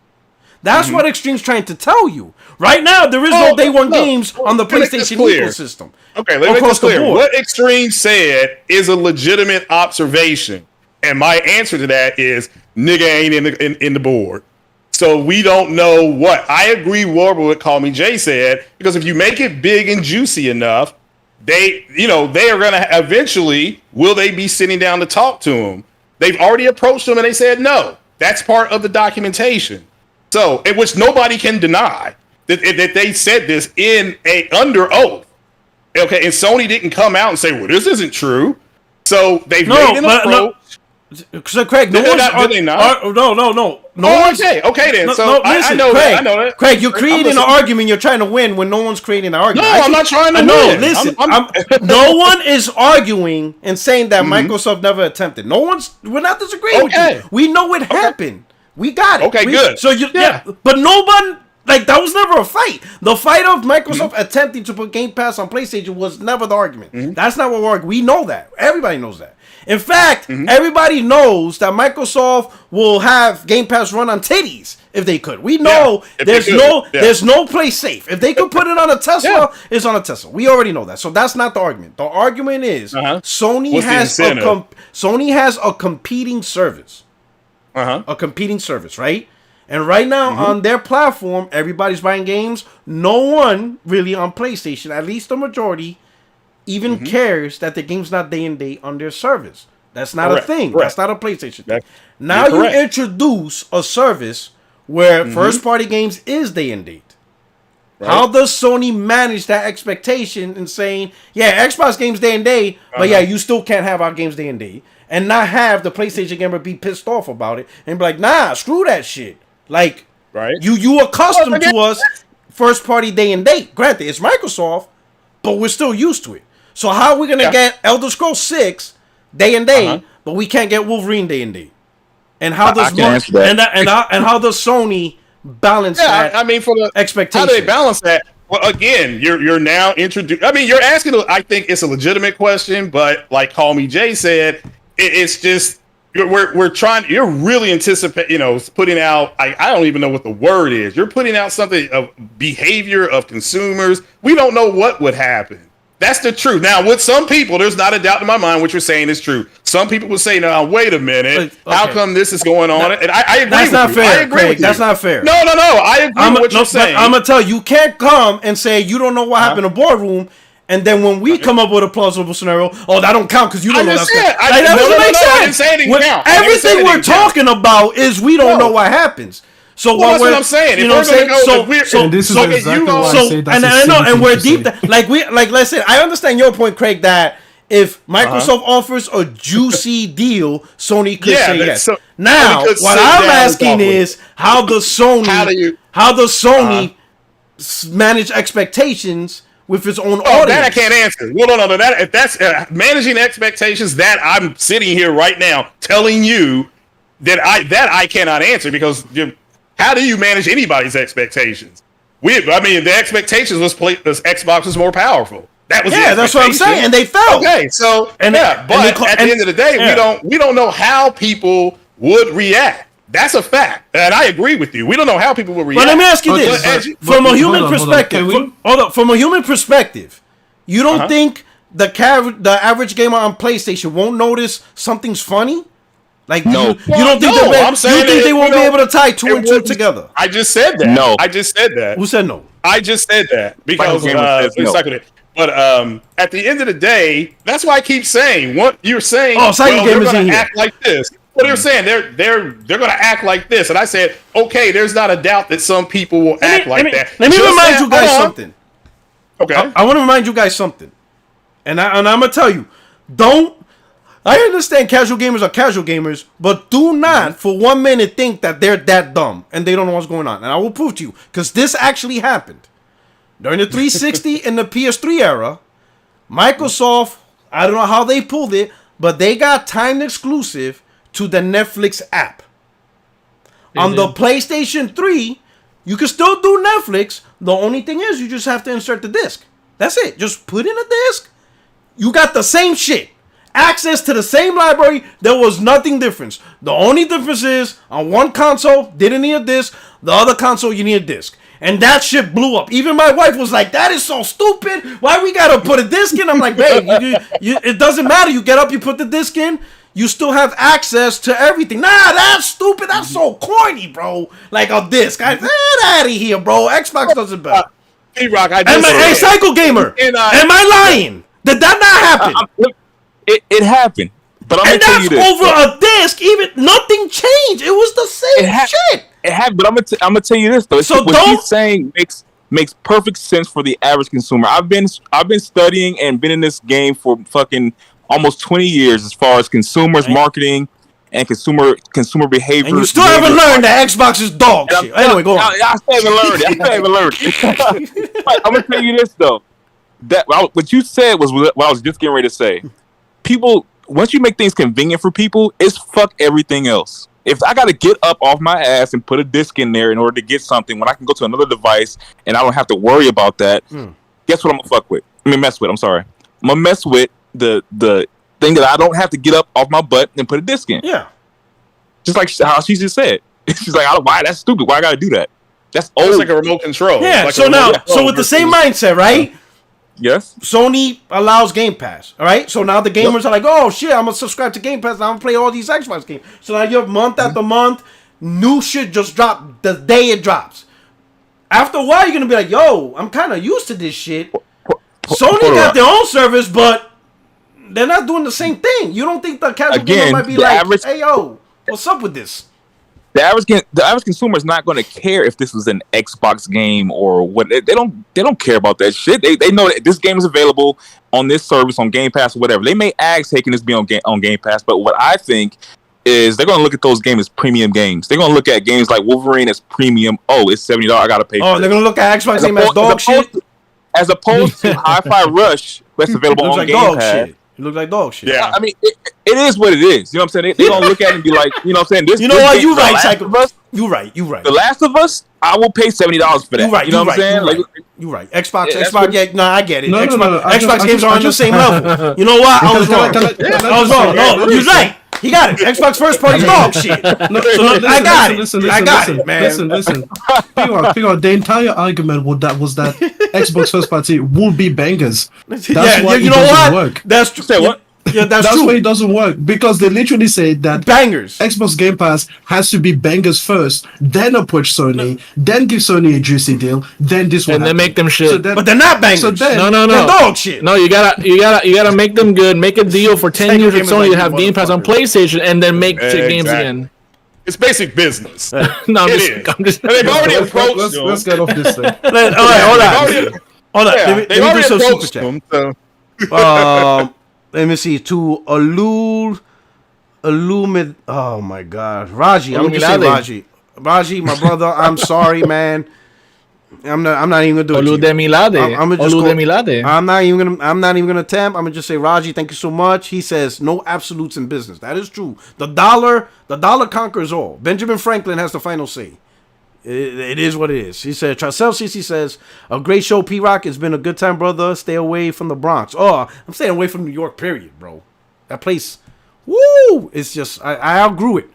That's what Extreme's trying to tell you. Right now, there is no day one games on the PlayStation ecosystem. Okay, let me make this clear. What Extreme said is a legitimate observation. And my answer to that is, nigga ain't in the board. So we don't know what. I agree with what Call Me Jay said, because if you make it big and juicy enough, they are going to eventually, will they be sitting down to talk to him? They've already approached them and they said no. That's part of the documentation. So, in which nobody can deny that they said this under oath. Okay, and Sony didn't come out and say, well, this isn't true. So they've made an approach. So Craig, no one's no. Okay then. I know that. Craig, you're creating an argument. You're trying to win when no one's creating an argument. No, I'm not trying to win. Listen, no one is arguing and saying that Microsoft never attempted. We're not disagreeing with you. We know it happened. We got it. Okay, good. So but no one. Like, that was never a fight. The fight of Microsoft attempting to put Game Pass on PlayStation was never the argument. That's not what we're arguing. We know that. Everybody knows that. In fact, everybody knows that Microsoft will have Game Pass run on titties if they could. We know there's no place safe. If they could put it on a Tesla, it's on a Tesla. We already know that. So that's not the argument. The argument is Sony has a competing service. A competing service, right? And right now on their platform, everybody's buying games. No one really on PlayStation, at least the majority, even cares that the game's not day and date on their service. That's not a thing. That's not a PlayStation thing. Now you introduce a service where first-party games is day and date. Right. How does Sony manage that expectation in saying, yeah, Xbox games day and date, but yeah, you still can't have our games day and date, and not have the PlayStation gamer be pissed off about it and be like, nah, screw that shit. Like, you accustomed to us first-party day and date. Granted, it's Microsoft, but we're still used to it. So how are we gonna get Elder Scrolls 6 day and date, but we can't get Wolverine day and date? And how does and how does Sony balance that? I mean, for the expectation, how do they balance that? Well, again, you're now introduced. I mean, you're asking. I think it's a legitimate question, but like Call Me Jay said, it's just we're trying. You're really anticipating, putting out. I don't even know what the word is. You're putting out something of behavior of consumers. We don't know what would happen. That's the truth. Now, with some people, there's not a doubt in my mind what you're saying is true. Some people will say, "Now, wait a minute. How come this is going on?" And I agree. That's not fair. I agree with you. That's not fair. No. I agree with what you're saying. I'm gonna tell you can't come and say you don't know what happened in the boardroom, and then when we come up with a plausible scenario, that don't count because you don't know that. I didn't say anything count. Everything we're talking about is we don't know what happens. So that's what I'm saying. You know what I'm saying? So this is exactly why I say that's I know, and we're deep. Like let's say, I understand your point, Craig, that if Microsoft offers a juicy deal, Sony could say yes. So, now, what I'm asking is, how does Sony manage expectations with its own audience? That I can't answer. Well, no. That if that's managing expectations, that I'm sitting here right now telling you that I cannot answer because how do you manage anybody's expectations? The expectations was this Xbox was more powerful. That was that's what I'm saying, and they felt. Okay, so but at the end of the day, we don't know how people would react. That's a fact, and I agree with you. We don't know how people will react. But let me ask you this: from a human perspective, you don't think the average gamer on PlayStation won't notice something's funny? Like, no. You don't think they won't be able to tie two and two together? I just said that. No. I just said that. Who said no? I just said that because But at the end of the day, that's why I keep saying what you're saying. Cyclegamers they're going to act like this. What they're saying, they're going to act like this, and I said, okay, there's not a doubt that some people will act like that. Let me remind you guys something. Okay, I want to remind you guys something, and I'm gonna tell you, don't. I understand casual gamers are casual gamers, but do not for 1 minute think that they're that dumb and they don't know what's going on. And I will prove to you, because this actually happened. During the 360 and the PS3 era, Microsoft, I don't know how they pulled it, but they got timed exclusive to the Netflix app. On the PlayStation 3, you can still do Netflix. The only thing is you just have to insert the disc. That's it. Just put in a disc. You got the same shit. Access to the same library. There was nothing different. The only difference is on one console, didn't need a disc. The other console, you need a disc. And that shit blew up. Even my wife was like, that is so stupid. Why we gotta put a disc in? I'm like, babe, it doesn't matter. You get up, you put the disc in. You still have access to everything. Nah, that's stupid. That's so corny, bro. Like a disc. Get out of here, bro. Xbox does it better. P-Rock, hey, Cyclegamer, am I lying? Did that not happen? It happened, but I'm gonna tell you this. And that's over a disc. Even nothing changed. It was the same shit. It happened, but I'm gonna tell you this though. So what he's saying makes perfect sense for the average consumer. I've been studying and been in this game for fucking almost 20 years as far as consumers marketing and consumer behavior. And you still haven't learned that Xbox is dog shit. Anyway, go on. I still haven't learned it. I'm gonna tell you this though. What you said was what I was just getting ready to say. People, once you make things convenient for people, it's fuck everything else. If I got to get up off my ass and put a disc in there in order to get something, when I can go to another device and I don't have to worry about that, guess what I'm gonna fuck with? Mess with. I'm sorry. I'm gonna mess with the thing that I don't have to get up off my butt and put a disc in. Yeah. Just like how she just said. She's like, why? That's stupid. Why I gotta do that? That's old. It's like a remote control. Yeah. Like so with the same mindset, right? Yes. Sony allows Game Pass. All right. So now the gamers are like, oh shit, I'm gonna subscribe to Game Pass. And I'm gonna play all these Xbox games. So now you're month after month, new shit just dropped the day it drops. After a while, you're gonna be like, yo, I'm kind of used to this shit. Sony got their own service, but they're not doing the same thing. You don't think the casual gamer might be like, hey, yo, what's up with this? The average consumer is not going to care if this was an Xbox game or what. They don't care about that shit. They know that this game is available on this service, on Game Pass or whatever. They may ask, hey, can this be on Game Pass? But what I think is they're going to look at those games as premium games. They're going to look at games like Wolverine as premium. Oh, it's $70. I got to pay for it. They're going to look at Xbox game as dog shit? As opposed to Hi-Fi Rush, that's available on Game Pass. It looks like dog shit. Yeah, I mean, it is what it is. You know what I'm saying? They don't look at it and be like, you know what I'm saying? This, you know what? You right, Cycle. You right. The Last of Us, I will pay $70 for that. You right. You know what I'm saying? You right. Xbox. Yeah, no, I get it. No, Xbox games are on the same level. You know what? I was wrong. No, you're right. He got it. Xbox first party dog shit. I got it, man. Listen. Figure out the entire argument was that Xbox first party would be bangers. That's why it doesn't work. That's true. Say what? Yeah, that's true. Why it doesn't work, because they literally say that bangers. Xbox Game Pass has to be bangers first, then approach Sony, then give Sony a juicy deal, then this one, and then make them shit. So then, but they're not bangers. So then, no, they're dog shit. No, you gotta make them good. Make a deal for 10 years with Sony to have Game Pass on PlayStation, and then make shit games again. It's basic business. No, I'm just. And they've already approached them. Let's get off this thing. All right, hold on. Let me do some super chat. Let me see. To Illumid. Oh my God, Raji. I'm gonna say Raji. Raji, my brother. I'm sorry, man. I'm not even gonna do it. I'm not even gonna attempt. I'm gonna just say, Raji, thank you so much. He says no absolutes in business. That is true. The dollar conquers all. Benjamin Franklin has the final say. It is what it is. He said, Tricel CC says, a great show, P-Rock. It's been a good time, brother. Stay away from the Bronx. Oh, I'm staying away from New York, period, bro. That place, woo! It's just, I outgrew it.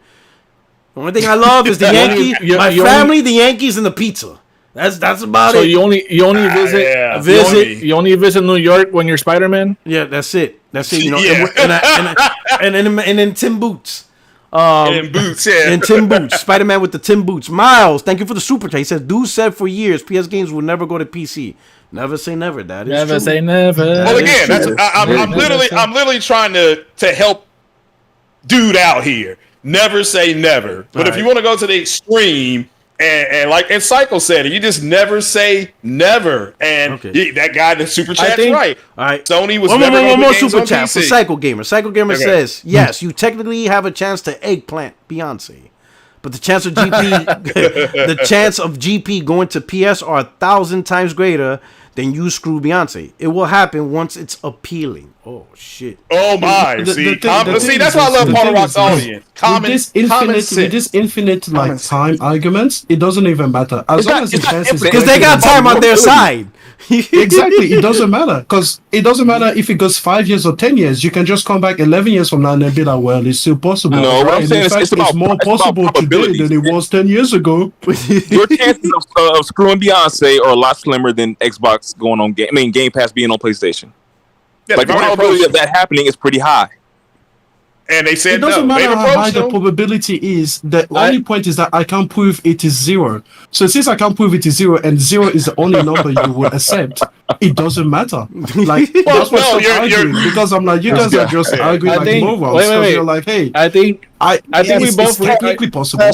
The only thing I love is the Yankees, my family, the Yankees, and the pizza. That's about it. So you only visit you only visit New York when you're Spider-Man? Yeah, that's it. You know, and then Tim Boots. In boots, yeah. And Tim Boots. Spider-Man with the Tim Boots. Miles, thank you for the super chat. He says, dude said for years, PS games will never go to PC. Never say never. That is never true. Say never. Well, again, I'm literally trying to help dude out here. Never say never. But if you want to go to the extreme, and like Cycle said, you just never say never. And that guy, the super chat's right. All right. Sony was never going to more super chat for Cyclegamer. Cyclegamer says, yes, you technically have a chance to eggplant Beyonce. But the chance of GP going to PS are 1,000 times greater than you screw Beyonce. It will happen once it's appealing. Oh shit. Oh my. See, that's why I love Porter Rock's audience. With this infinite like time arguments, it doesn't even matter. As long as the chances, because they got time on their side. Exactly. It doesn't matter, because it doesn't matter if it goes 5 years or 10 years. You can just come back 11 years from now and then be like, well, it's still possible. No, what I'm saying is it's more possible today than it was 10 years ago. Your chances of screwing Beyonce are a lot slimmer than Xbox going on Game Pass being on PlayStation. Yeah, like the probability of that happening is pretty high. And they said it doesn't matter how high the probability is. The only point is that I can't prove it is 0. So since I can't prove it is 0, and 0 is the only number you will accept, it doesn't matter. Like that's what I'm arguing, because I'm like, you guys are just arguing like morons. Wait. You're like, hey, I think we both technically possible.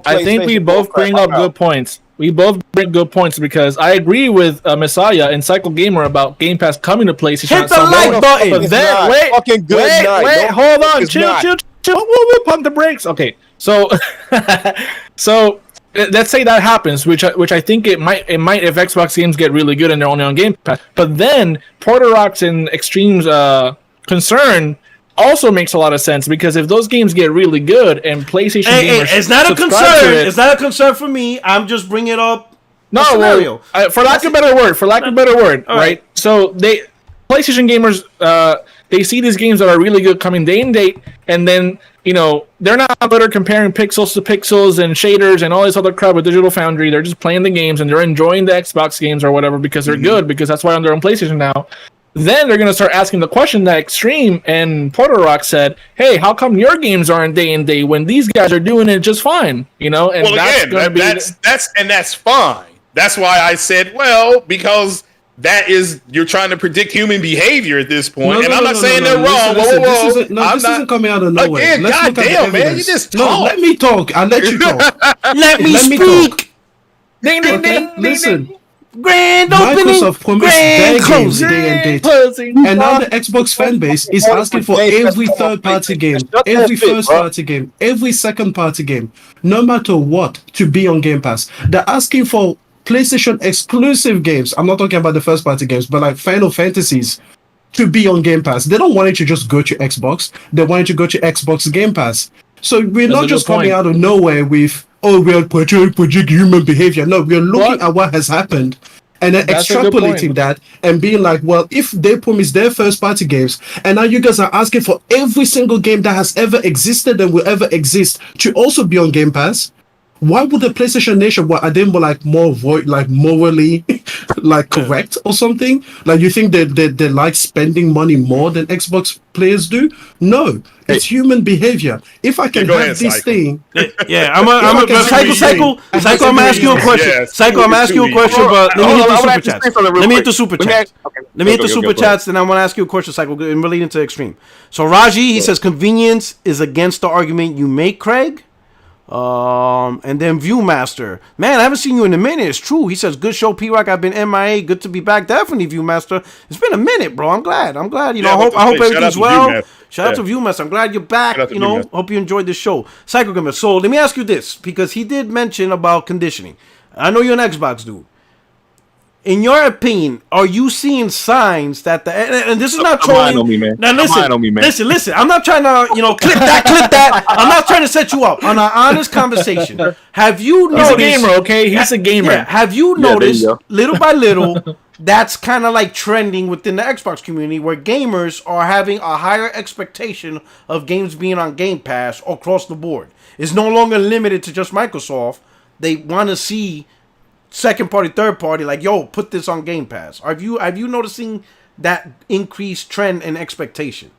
I think we both bring up good points. We both bring good points, because I agree with Messiah and Cyclegamer about Game Pass coming to PlayStation. Hit the like button. But then, wait, hold on, chill. We'll pump the brakes. Okay, so let's say that happens, which I think it might if Xbox games get really good and they're only on Game Pass. But then Porter Rock's and Extreme's concern also makes a lot of sense, because if those games get really good and PlayStation gamers it's not a concern. It's not a concern for me. I'm just bringing it up. No, for lack of a better word, right? So PlayStation gamers, they see these games that are really good coming day and date, and then they're not better comparing pixels to pixels and shaders and all this other crap with Digital Foundry. They're just playing the games and they're enjoying the Xbox games or whatever because they're good, because that's why they're on PlayStation now. Then they're going to start asking the question that Extreme and Porter Rock said, hey, how come your games aren't day and day when these guys are doing it just fine? And that's fine. That's why I said, because that is, you're trying to predict human behavior at this point, and I'm not saying they're wrong. Listen, Whoa. this isn't coming out of nowhere. Again, Let's look at the goddamn, man, evidence. you just No, talk. let me talk. I'll let you talk. Let me Let me speak. talk. Okay, listen. Grand opening. Microsoft promised their Grand games closing. day and date. And now the Xbox fan base is asking for every third-party game, every first-party game, every second-party game, no matter what, to be on Game Pass. They're asking for PlayStation exclusive games. I'm not talking about the first-party games, but like Final Fantasies to be on Game Pass. They don't want you to just go to Xbox. They want you to go to Xbox Game Pass. So we're That's not a just good coming point. out of nowhere with, oh, we are project human behavior. No, we're looking at what has happened and then That's a good extrapolating point. that and being like, well, if they promise their first party games and now you guys are asking for every single game that has ever existed and will ever exist to also be on Game Pass, why would the PlayStation Nation, what are they more like morally like correct or something? Like you think that they like spending money more than Xbox players do? No, it's human behavior. If I can go have ahead, this Cycle. thing, Yeah, I'm Cycle. I'm gonna ask you a question. Yes. Cycle, I'm asking you a question, but let me hit the super chats. Let me hit the super Let me chats. ask- okay. Let me hit Go, the go, super go, go ahead. chats, then I want to ask you a question, Cycle, in relating to Extreme. So Raji, he says convenience is against the argument you make, Craig. And then Viewmaster, man, I haven't seen you in a minute. It's true. He says, good show, P-Rock. I've been MIA. Good to be back. Definitely, Viewmaster. It's been a minute, bro. I'm glad. You know, Yeah, I hope shout out everything's to well. Viewmaster. Shout out to Viewmaster. I'm glad you're back. Shout out to You know, Viewmaster. hope you enjoyed the show. Cyclegamer. So let me ask you this, because he did mention about conditioning. I know you're an Xbox dude. In your opinion, are you seeing signs that and this is not Come on trolling? on me, man. Now Come on me, man. listen. I'm not trying to, clip that. I'm not trying to set you up on an honest conversation. Have you He's noticed? a gamer, okay? He's a gamer. Yeah, have you there you noticed go. little by little that's kind of like trending within the Xbox community where gamers are having a higher expectation of games being on Game Pass across the board? It's no longer limited to just Microsoft. They want to see second party, third party, like, yo, put this on Game Pass. Have you noticing that increased trend and expectation?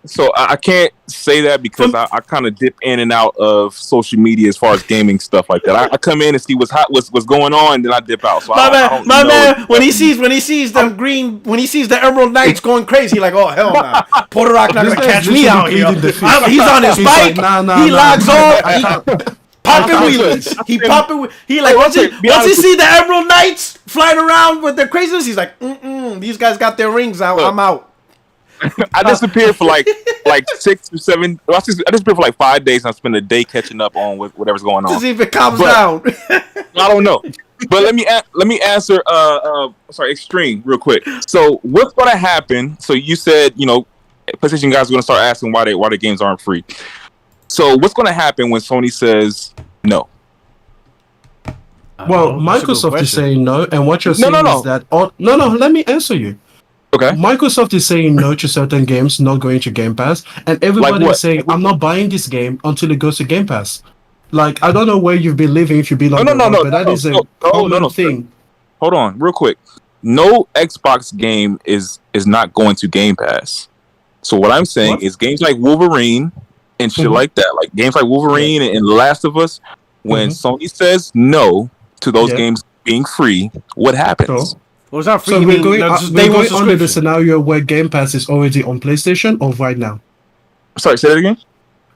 So I can't say that because I kind of dip in and out of social media as far as gaming stuff like that. I come in and see what's hot, what's going on, then I dip out. So My man, when he sees the Emerald Knights going crazy, like, oh hell nah, Puerto Rock not This gonna guy's catch me out literally here. pleading the fifth. He's on his He's bike. like, nah, He nah, logs nah. on. Popping wheelies. He popping. He like once he see the Emerald Knights flying around with their craziness, he's like, these guys got their rings out. I'm out. I disappeared for like 6 or 7. I disappeared for like 5 days, and I spent a day catching up on whatever's going To on. see if it calms But- down. I don't know. But let me answer. Extreme real quick. So what's gonna happen? So you said PlayStation guys are gonna start asking why the games aren't free. So what's gonna happen when Sony says no? well, That's a good Microsoft is question. saying no, and what you're No, saying no. is that let me answer you. Okay. Microsoft is saying no to certain games not going to Game Pass, and everybody what? is saying, I'm not buying this game until it goes to Game Pass. Like, I don't know where you've been living, if you've been on No, the road, no, but that is a no, common no. thing. Hold on, real quick. No Xbox game is not going to Game Pass. So what I'm saying What? is games like Wolverine and shit Mhm. like that, like games like Wolverine and The Last of Us, when Sony says no to those Yeah. games being free, what happens? Sure. Well, it's not free. So you we're mean, going, that's just we're day one going under the subscription. scenario where Game Pass is already on PlayStation or right now? Sorry, say that again?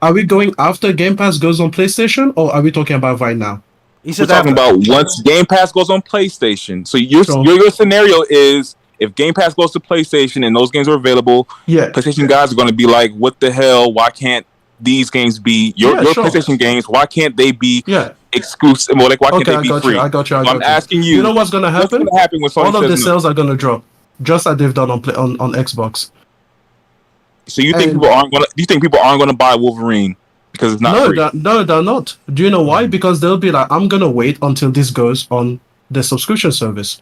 Are we going after Game Pass goes on PlayStation, or are we talking about right now? He We're said talking that. about once Game Pass goes on PlayStation. So your Sure. scenario is if Game Pass goes to PlayStation and those games are available, Yeah. PlayStation guys are going to be like, what the hell? Why can't these games be your Sure. PlayStation games? Why can't they be Yeah. exclusive? Well, like, why can't Okay, they I be got free? you. I got you. So I'm asking you, You know what's gonna what's happen? going to happen when Sony All of the says no? sales are gonna drop, just like they've done on Xbox. So you think and- people aren't going to? Do you think people aren't going to buy Wolverine because it's not No, free? they're not. Do you know why? Because they'll be like, I'm gonna wait until this goes on the subscription service.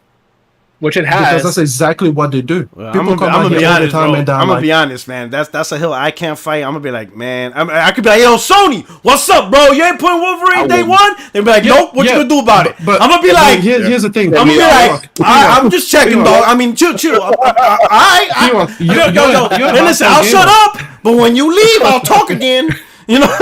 Which it Because has. that's exactly what they do. Well, People come out be here all the honest, time bro. and they're I'm gonna be like, honest, man. That's a hill I can't fight. I'm gonna be like, man. I could be like, yo, Sony, what's up, bro? You ain't putting Wolverine day wouldn't. one. They'll be like, nope. What you yeah, gonna do about it? but- I'm gonna be but like, here's the thing. I'm gonna be like, I'm just checking, P-Rock. dog. I mean, chill. P-Rock, Yo, you're hey, listen, a I'll gamer. shut up. But when you leave, I'll talk again. You know, I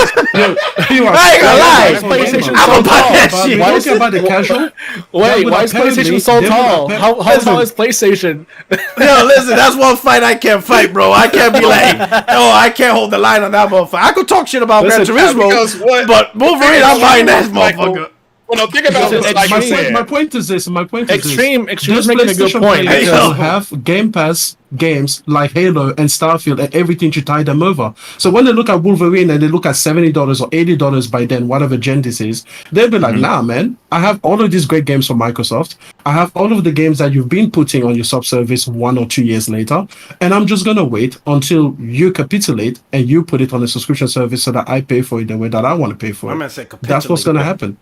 ain't gonna lie. I'm gonna buy that shit. We're talking about the casual. Wait, why is PlayStation so tall? How tall is PlayStation? Yo, listen, that's one fight I can't fight, bro. I can't be like, I can't hold the line on that motherfucker. I could talk shit about Gran Turismo, but Wolverine, I'm buying that motherfucker. Well, no, think about what my point is this. Extreme is making a good point. Have Game Pass games like Halo and Starfield and everything to tie them over. So when they look at Wolverine and they look at $70 or $80 by then, whatever gen this is, they'll be like, nah, man, I have all of these great games from Microsoft. I have all of the games that you've been putting on your sub-service 1 or 2 years later, and I'm just going to wait until you capitulate and you put it on a subscription service so that I pay for it the way that I want to pay for it. That's what's going to happen.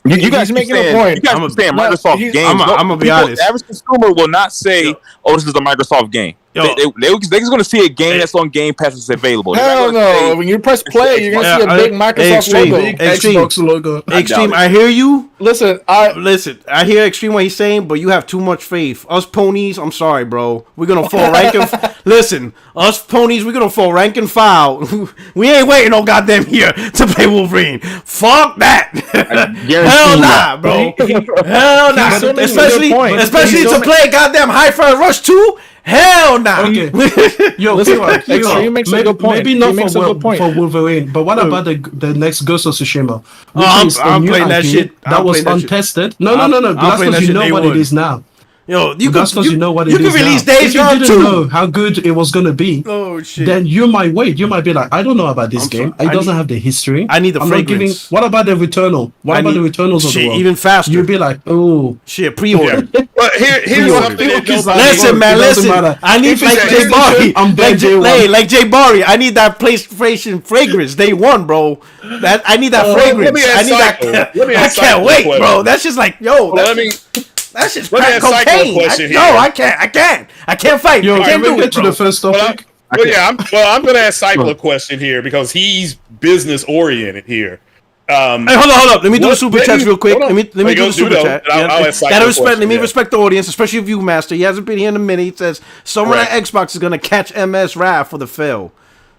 You guys making a point. You guys understand Microsoft games. I'm gonna be honest. The average consumer will not say, "Oh, this is a Microsoft game." They're just gonna see a game that's on Game Pass that's available. Hell no! When you press play, you're gonna see a big Microsoft logo, big Xbox logo. Extreme, I hear you. Listen, I hear Extreme what he's saying, but you have too much faith. Us ponies, I'm sorry, bro. We're gonna fall rank and listen. Us ponies, we're gonna fall rank and file. We ain't waiting no goddamn year to play Wolverine. Fuck that. Hell nah, bro. Hell nah. Especially to play goddamn Hi-Fi Rush 2. Hell nah. Okay. Yo, listen, Extreme makes a good point. Maybe not for Wolverine, but what about the next Ghost of Tsushima? I'm playing that shit. That was untested. No. That's because you know what it is now. Yo, that's because you know what it is. You can release now. Days Gone 2. If you didn't know how good it was gonna be, then you might wait. You might be like, I don't know about this game. It doesn't have the history. I need the fragrance. What about the Returnal? What about the Returnals of the world? Even faster. You'd be like, oh shit, pre-order. But here's something. Listen, man, listen. I need like Jay Barry. Like Jay Barry. I need that PlayStation fragrance. Day one, bro. I need that fragrance. I need that. I can't wait, bro. That's just like, yo. That's just crack cocaine. I can't fight. Yo, I can't do it, to the first topic. I'm going to ask Cycle a question here because he's business oriented here. Hey, hold up. Let me do the super chats real quick. Let me do the super chat. Let me respect the audience, especially if you, Master. He hasn't been here in a minute. He says someone at Xbox is gonna catch MS Rav for the fail.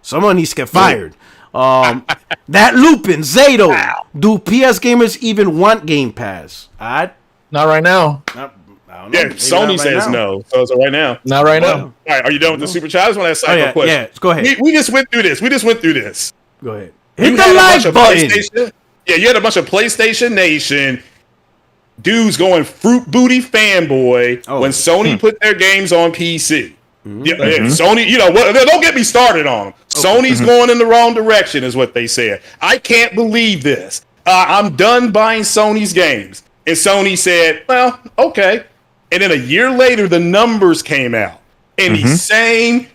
Someone needs to get fired. That Lupin, Zato. Do PS gamers even want Game Pass? Not right now. I don't know. Yeah, Sony says no. So it's right now. Not right now. All right, are you done with the super chat? I just want to ask Cycle a question. Yeah, go ahead. We just went through this. Go ahead. Hit the like button. Yeah, you had a bunch of PlayStation Nation dudes going fruit booty fanboy when Sony put their games on PC. Yeah, Sony, you know what? Don't get me started on them. Sony's going in the wrong direction, is what they said. I can't believe this. I'm done buying Sony's games. And Sony said, well, okay. And then a year later, the numbers came out. And these same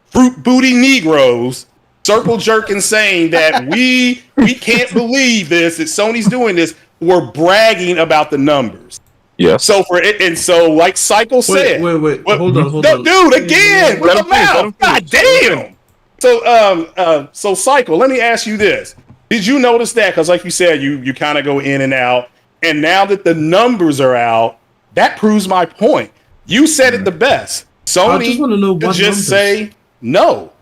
fruit booty Negroes circle jerking saying that we can't believe this, that Sony's doing this. We're bragging about the numbers. Yeah. So like Cycle said. Wait. Hold on. Dude, again, with the mouth. God damn. So Cycle, let me ask you this. Did you notice that? Because like you said, you kind of go in and out. And now that the numbers are out, that proves my point. You said it the best. Sony just say no.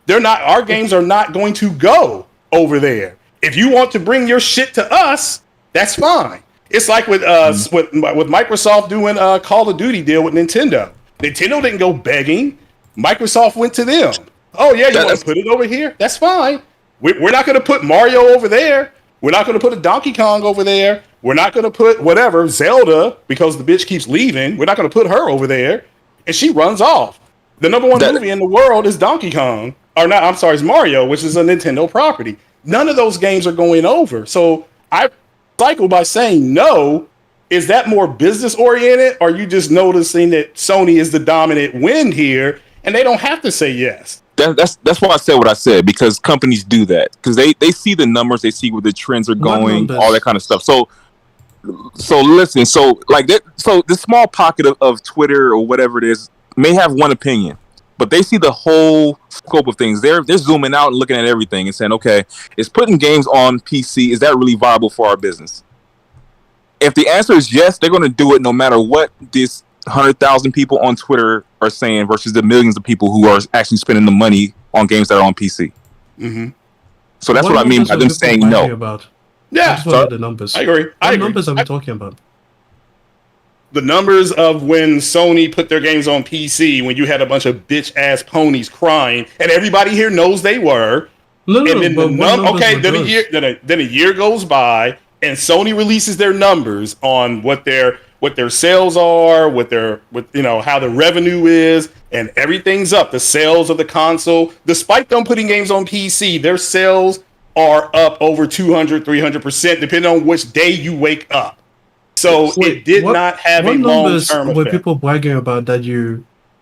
They're not. Our games are not going to go over there. If you want to bring your shit to us, that's fine. It's like with Microsoft doing a Call of Duty deal with Nintendo. Nintendo didn't go begging. Microsoft went to them. Oh yeah, you want to put it over here? That's fine. We're not going to put Mario over there. We're not going to put a Donkey Kong over there. We're not going to put whatever, Zelda, because the bitch keeps leaving. We're not going to put her over there. And she runs off. The number one movie in the world is Donkey Kong. Or not, I'm sorry, it's Mario, which is a Nintendo property. None of those games are going over. So I cycle by saying no. Is that more business oriented? Or are you just noticing that Sony is the dominant wind here and they don't have to say yes? That's why I said what I said, because companies do that. Because they see the numbers, they see where the trends are going, all that kind of stuff. So listen, this small pocket of Twitter or whatever it is may have one opinion, but they see the whole scope of things. They're zooming out and looking at everything and saying, okay, is putting games on PC, is that really viable for our business? If the answer is yes, they're going to do it no matter what this 100,000 people on Twitter are saying versus the millions of people who are actually spending the money on games that are on PC. So that's what I mean by them saying no. About? Yeah, I just want the numbers. I agree. What numbers are we talking about? The numbers of when Sony put their games on PC, when you had a bunch of bitch ass ponies crying, and everybody here knows they were. No, and then then a year goes by, and Sony releases their numbers on what their sales are, how the revenue is, and everything's up. The sales of the console, despite them putting games on PC, their sales are up over 200-300%, depending on which day you wake up. So it did not have a long-term effect. Were people bragging about that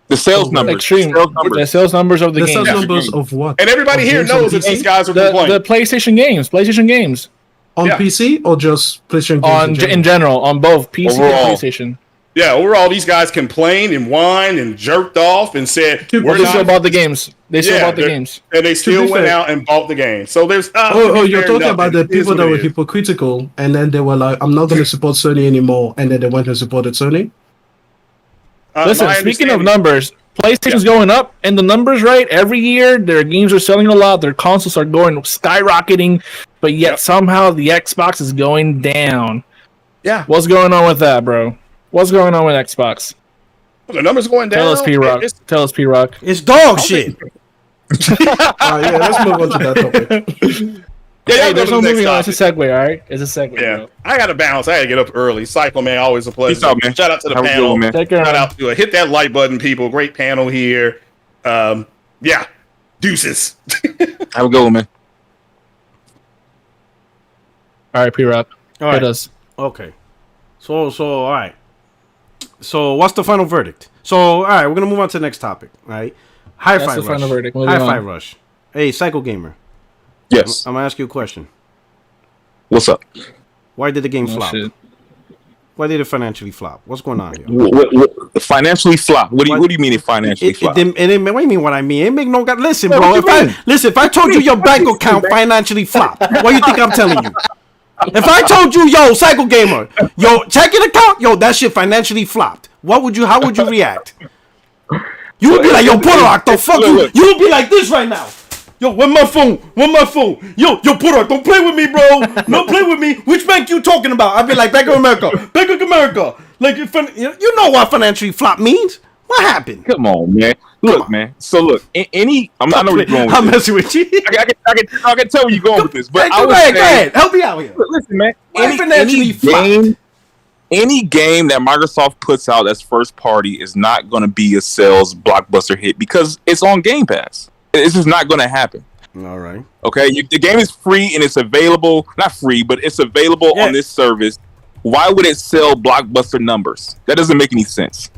the sales numbers? Extreme. The sales numbers of the game. The sales numbers of what? And everybody here knows that these guys are complaining. The PlayStation games. On PC or just PlayStation games? In general, on both PC and PlayStation. Yeah, overall, these guys complained and whined and jerked off and said, they still bought the games. They still bought the games. And they still went out and bought the game. So there's... you're talking about the people that were hypocritical, and then they were like, I'm not going to support Sony anymore, and then they went and supported Sony? Listen, speaking of numbers, PlayStation's going up, and the numbers, right? Every year, their games are selling a lot, their consoles are going skyrocketing, but yet somehow the Xbox is going down. Yeah. What's going on with that, bro? What's going on with Xbox? The numbers going down. Tell us, P-Rock. It's dog shit. Let's move on to that topic. Hey, there's no moving on. It's a segue, all right? It's a segue. Yeah, bro. I got to bounce. I got to get up early. Cycle, man, always a pleasure. Peace out, man. Shout out to the Have a good panel. one, man. Take care, Shout man. out to it. Hit that like button, people. Great panel here. Yeah, deuces. Have a good one, man. All right, P-Rock. All right. Hit us. Okay. So all right. So what's the final verdict? So all right, we're gonna move on to the next topic. All right. That's Hi-Fi the Rush. final verdict. Moving Hi-Fi on. Rush. Hey, Cyclegamer. Yes. I'm gonna ask you a question. What's up? Why did the game Oh, flop? shit. Why did it financially flop? What's going on here? What financially flop? What do you mean it financially flop? What do you mean what I mean? It make no... Listen, Yeah, bro. what you mean? If I told you your bank account financially flopped, what do you think I'm telling you? If I told you, yo, Cyclegamer, yo, checking account, yo, that shit financially flopped, how would you react? You would be like, yo, Puerto, the fuck you? You would be like this right now. Yo, where's my phone? Yo, Puerto, don't play with me, bro. Don't play with me. Which bank you talking about? I'd be like, Bank of America. Like, you know what financially flop means. What happened? Come on, man. Look, man. So look, I know where you're going with I'm this. messing with you. I can tell where you're going with this, but Go ahead. Help me out here. Listen, man. Financially Any game that Microsoft puts out as first party is not going to be a sales blockbuster hit because it's on Game Pass. It's just not going to happen. All right. Okay, the game is free and it's available. Not free, but it's available on this service. Why would it sell blockbuster numbers? That doesn't make any sense.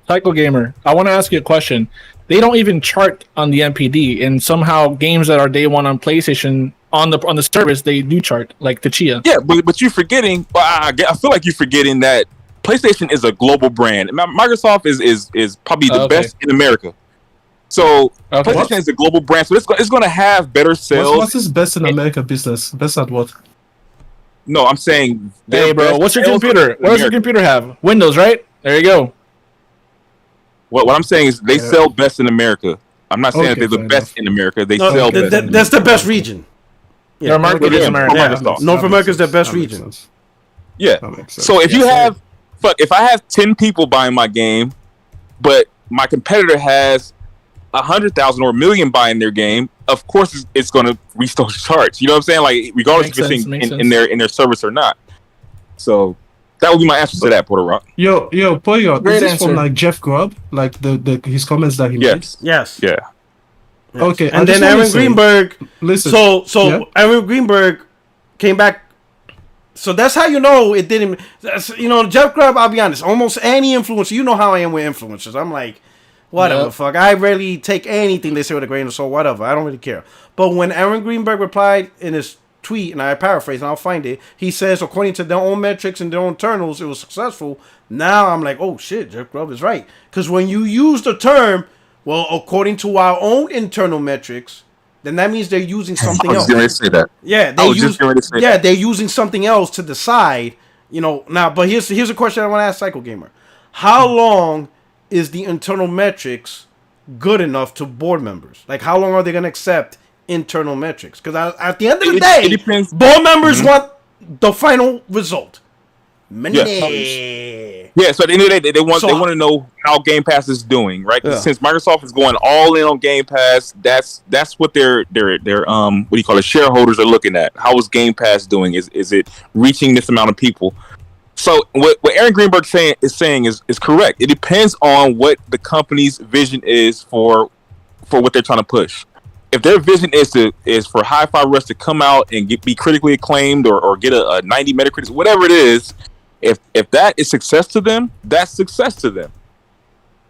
Cyclegamer, I want to ask you a question. They don't even chart on the MPD, and somehow games that are day one on PlayStation on the service they do chart, like Tachia. Yeah, but you're forgetting. I feel like you're forgetting that PlayStation is a global brand. Microsoft is probably the best in America. So PlayStation is a global brand, so it's going to have better sales. What's this best in America business? Best at what? No, I'm saying. Hey, bro, what's your computer? What does your computer have? Windows, right? There you go. What I'm saying is they sell best in America. I'm not saying that they're the best in America. They sell best. That's the best region. Yeah, their market is America. North America is the best region. Yeah. So if you have, if I have 10 people buying my game, but my competitor has 100,000 or 1 million buying their game, of course it's going to reach those charts. You know what I'm saying? Like regardless if it's in their service or not. So that would be my answer to that, Puerto Rock. Yo, Puerto Rock, is this from like Jeff Grubb? Like his comments that he made? Yes. Yeah. Okay. And then Aaron Greenberg. Listen. So Aaron Greenberg came back. So that's how you know it didn't. Jeff Grubb. I'll be honest. Almost any influencer. You know how I am with influencers. I'm like, whatever, fuck. I rarely take anything they say with a grain of salt. Whatever. I don't really care. But when Aaron Greenberg replied in his tweet, and I paraphrase, and I'll find it. He says, according to their own metrics and their own internals, it was successful. Now I'm like, oh shit, Jeff Grubb is right. Because when you use the term, well, according to our own internal metrics, then that means they're using something else. I was just going to say that. Yeah, they're using something else to decide. Now, but here's a question I want to ask Cyclegamer: how long is the internal metrics good enough to board members? Like, how long are they going to accept internal metrics? Because at the end of the It day, depends. board members want the final result. Yeah, so at the end of the day, they want to know how Game Pass is doing, right? Yeah. Since Microsoft is going all in on Game Pass, that's what their what do you call it, shareholders are looking at. How is Game Pass doing? Is it reaching this amount of people? So what Aaron Greenberg is saying is correct. It depends on what the company's vision is for what they're trying to push. If their vision is for Hi-Fi Rush to come out and be critically acclaimed or get a 90 Metacritic, whatever it is. If that is success to them, that's success to them.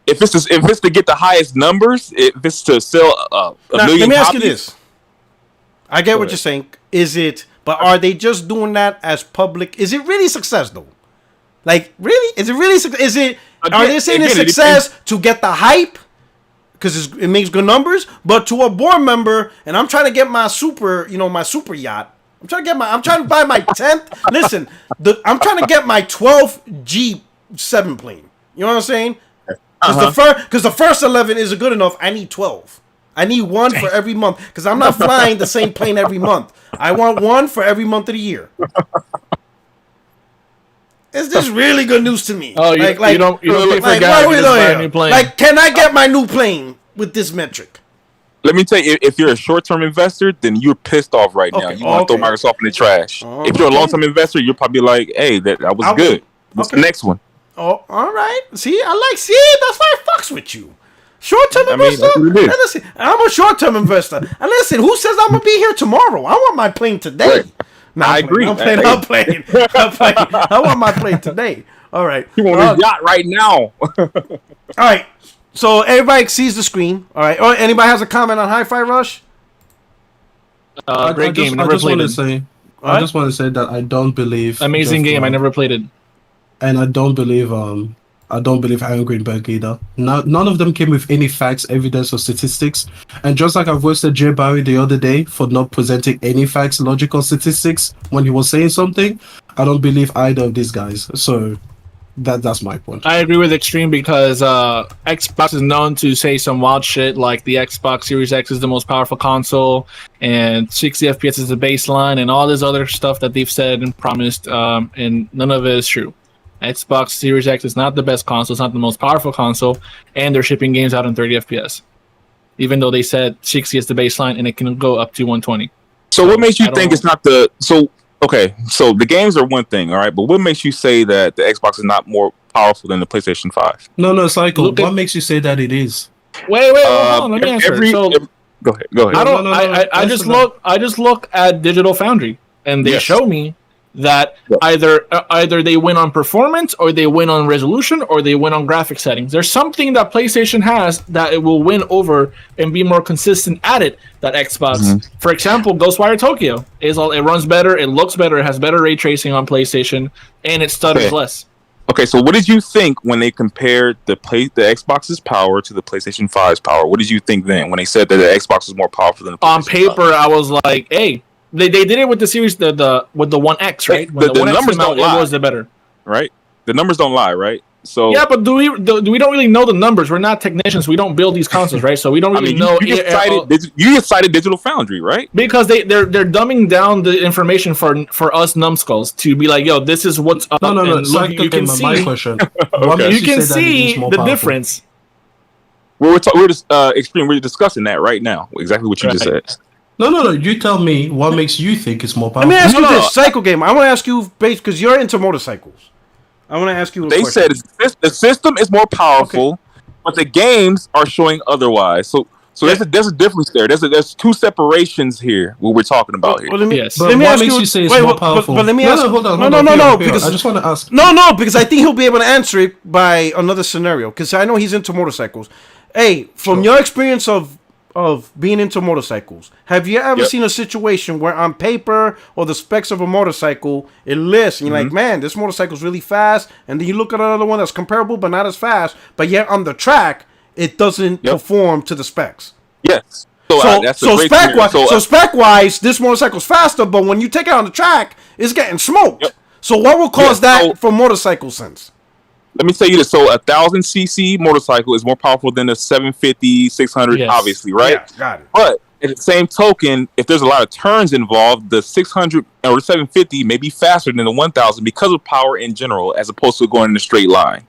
If it's to get the highest numbers, if it's to sell a million let me ask copies, you this. I get what you're saying. But are they just doing that as public? Is it really success though? Like really? Is it really success? Are they saying it's success to get the hype? Because it makes good numbers, but to a board member, and I'm trying to get my super yacht. I'm trying to buy my 10th. Listen, I'm trying to get my 12th G7 plane. You know what I'm saying? Because the first 11 isn't good enough. I need 12. I need one for every month because I'm not flying the same plane every month. I want one for every month of the year. Is this really good news to me? Oh, you don't pay for gas, you just buy a new plane. Like, can I get my new plane with this metric? let me tell you, if you're a short-term investor, then you're pissed off right now. You want to throw Microsoft in the trash. If you're a long-term investor, you're probably like, hey, that was good. What's the next one? Oh, all right. That's why I fucks with you. Short-term investor? Listen, I'm a short-term investor. And listen, who says I'm going to be here tomorrow? I want my plane today. Right. I agree. I'm playing. I want my plane today. All right. You want a yacht right now. All right. So everybody sees the screen. All right. Oh, anybody has a comment on Hi-Fi Rush? Great game. Never played it. I just want to say that I don't believe amazing game. I never played it, and I don't believe Aaron Greenberg either. None of them came with any facts, evidence, or statistics. And just like I've roasted Jay Barry the other day for not presenting any facts, logical statistics when he was saying something, I don't believe either of these guys. So that's my point. I agree with Extreme because Xbox is known to say some wild shit like the Xbox Series X is the most powerful console and 60 FPS is the baseline and all this other stuff that they've said and promised, and none of it is true. Xbox Series X is not the best console, it's not the most powerful console, and they're shipping games out in 30 FPS. Even though they said 60 is the baseline and it can go up to 120. So what makes you think it's not the... Okay, so the games are one thing, all right, but what makes you say that the Xbox is not more powerful than the PlayStation 5? No, Cycle. What makes you say that it is? Wait, hold on, let me answer. Go ahead. I just look at Digital Foundry, and they show me that either they win on performance, or they win on resolution, or they win on graphic settings. There's something that PlayStation has that it will win over and be more consistent at it that Xbox. For example, Ghostwire Tokyo it runs better, it looks better, it has better ray tracing on PlayStation, and it stutters less. Okay, so what did you think when they compared the Xbox's power to the PlayStation 5's power? What did you think then when they said that the Xbox was more powerful than the PlayStation 5? On paper, I was like, hey. They did it with the series with the 1X, right? When the numbers don't lie. It was the better, right? The numbers don't lie, right? So yeah, but we don't really know the numbers. We're not technicians. We don't build these consoles, right? So we don't really know. You just cited Digital Foundry, right? Because they're dumbing down the information for us numbskulls to be like, yo, this is what's up. No. You can see. My question. You can see the difference. We're Extreme. We're discussing that right now. Exactly what you just said. No. You tell me what makes you think it's more powerful. Let me ask you this, Cyclegamer. I want to ask you, because you're into motorcycles. I want to ask you a question. They said the system is more powerful, but the games are showing otherwise. So there's a difference there. There's two separations here. What we're talking about here. Let me what ask makes you say it's more powerful? But let me ask. Hold on. No. Because I just want to ask. No, because I think he'll be able to answer it by another scenario. Because I know he's into motorcycles. Hey, from your experience of being into motorcycles, have you ever seen a situation where on paper or the specs of a motorcycle it lists and you're like, man, this motorcycle's really fast, and then you look at another one that's comparable but not as fast, but yet on the track it doesn't perform to the specs? Yes. So spec wise, this motorcycle's faster, but when you take it on the track, it's getting smoked. So what will cause that for motorcycle sense? Let me tell you this. So 1,000cc motorcycle is more powerful than a 750, 600, obviously, right? Yeah, got it. But At the same token, if there's a lot of turns involved, the 600 or 750 may be faster than the 1000 because of power in general, as opposed to going in a straight line.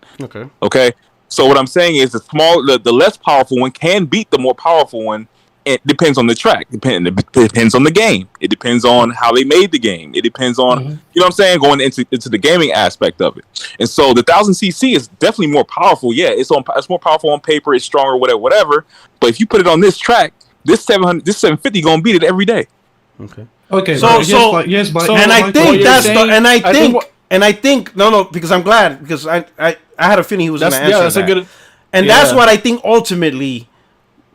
Okay. So what I'm saying is the less powerful one can beat the more powerful one. It depends on the track. It depends on the game. It depends on how they made the game. It depends on you know what I'm saying, going into the gaming aspect of it. And so the 1000cc is definitely more powerful. Yeah, it's more powerful on paper. It's stronger, whatever. But if you put it on this track, this 750 gonna beat it every day. Okay. I think because I'm glad because I had a feeling he was going to answer that's that. a good. That's what I think ultimately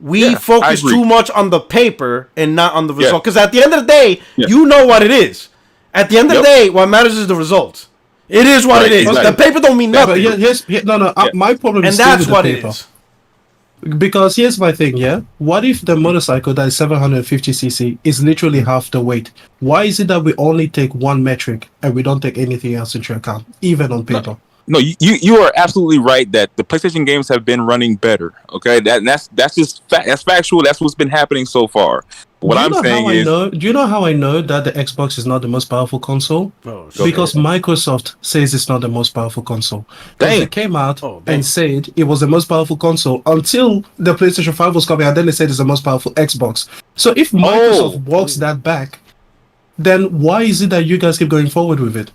we focus too much on the paper and not on the result. Because at the end of the day, you know what it is. At the end of the day, what matters is the result. It is what it is. Exactly. The paper don't mean nothing. My problem is that's what paper. It is. Because here's my thing, what if the motorcycle that is 750cc is literally half the weight? Why is it that we only take one metric and we don't take anything else into account, even on paper? No, you are absolutely right that the PlayStation games have been running better. Okay, that's just that's factual. That's what's been happening so far. What I'm saying is, do you know how I know that the Xbox is not the most powerful console? Because Microsoft says it's not the most powerful console. They came out and said it was the most powerful console until the PlayStation 5 was coming, and then they said it's the most powerful Xbox. So if Microsoft walks that back, then why is it that you guys keep going forward with it?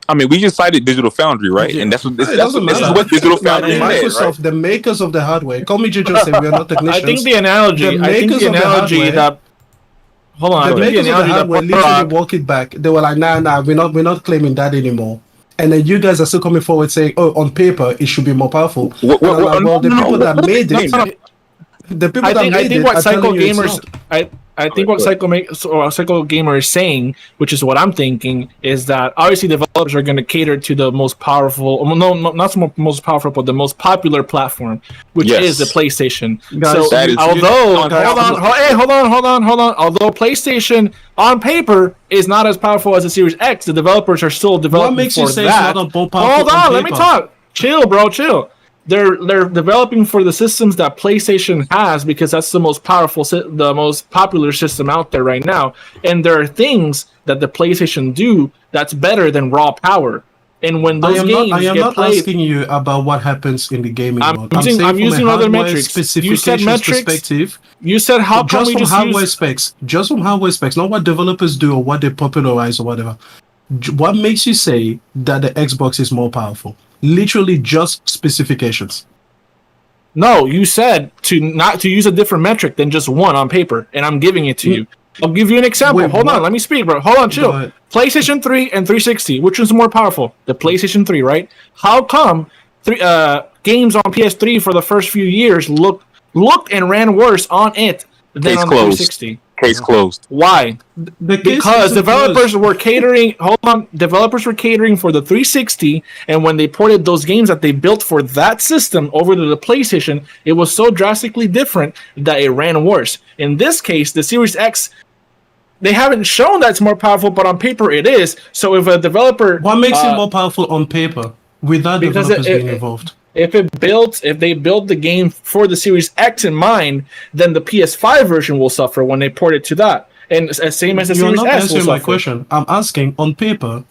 I mean, we just cited Digital Foundry, right? And that's what this is what Digital Foundry is. Microsoft, right? the makers of the hardware. Call me JJ, say we are not technicians. I think the analogy that hold on, the makers of the hardware literally walk it back. They were like, nah, we're not claiming that anymore. And then you guys are still coming forward saying, on paper it should be more powerful. The people that made it. I think what Cyclegamer is saying, which is what I'm thinking, is that obviously developers are going to cater to the most powerful, not the most powerful, but the most popular platform, which is the PlayStation. Guys, hold on. Although PlayStation on paper is not as powerful as the Series X, the developers are still developing what makes for you say that. It's not a more powerful hold on, let me talk. Chill, bro. Chill. They're developing for the systems that PlayStation has because that's the most powerful, the most popular system out there right now. And there are things that the PlayStation do that's better than raw power. And when those games I am get not played, asking you about what happens in the gaming world. I'm using other metrics. You said metrics. Perspective, you said how come we just hardware specs, just from hardware specs, not what developers do or what they popularize or whatever. What makes you say that the Xbox is more powerful? Literally just specifications. No, you said to use a different metric than just one on paper, and I'm giving it to you. I'll give you an example. Hold on, let me speak, bro. Hold on, chill. PlayStation 3 and 360, which one's more powerful? The PlayStation 3, right? How come games on PS3 for the first few years looked and ran worse on it than on the 360? Case closed. Why? Because developers were catering. Hold on, developers were catering for the 360, and when they ported those games that they built for that system over to the PlayStation, it was so drastically different that it ran worse. In this case, the Series X, they haven't shown that it's more powerful, but on paper it is. So if a developer, what makes it more powerful on paper without developers being involved? If they build the game for the Series X in mind, then the PS5 version will suffer when they port it to that. And same as the Series S will suffer. You're not answering my question. I'm asking, on paper,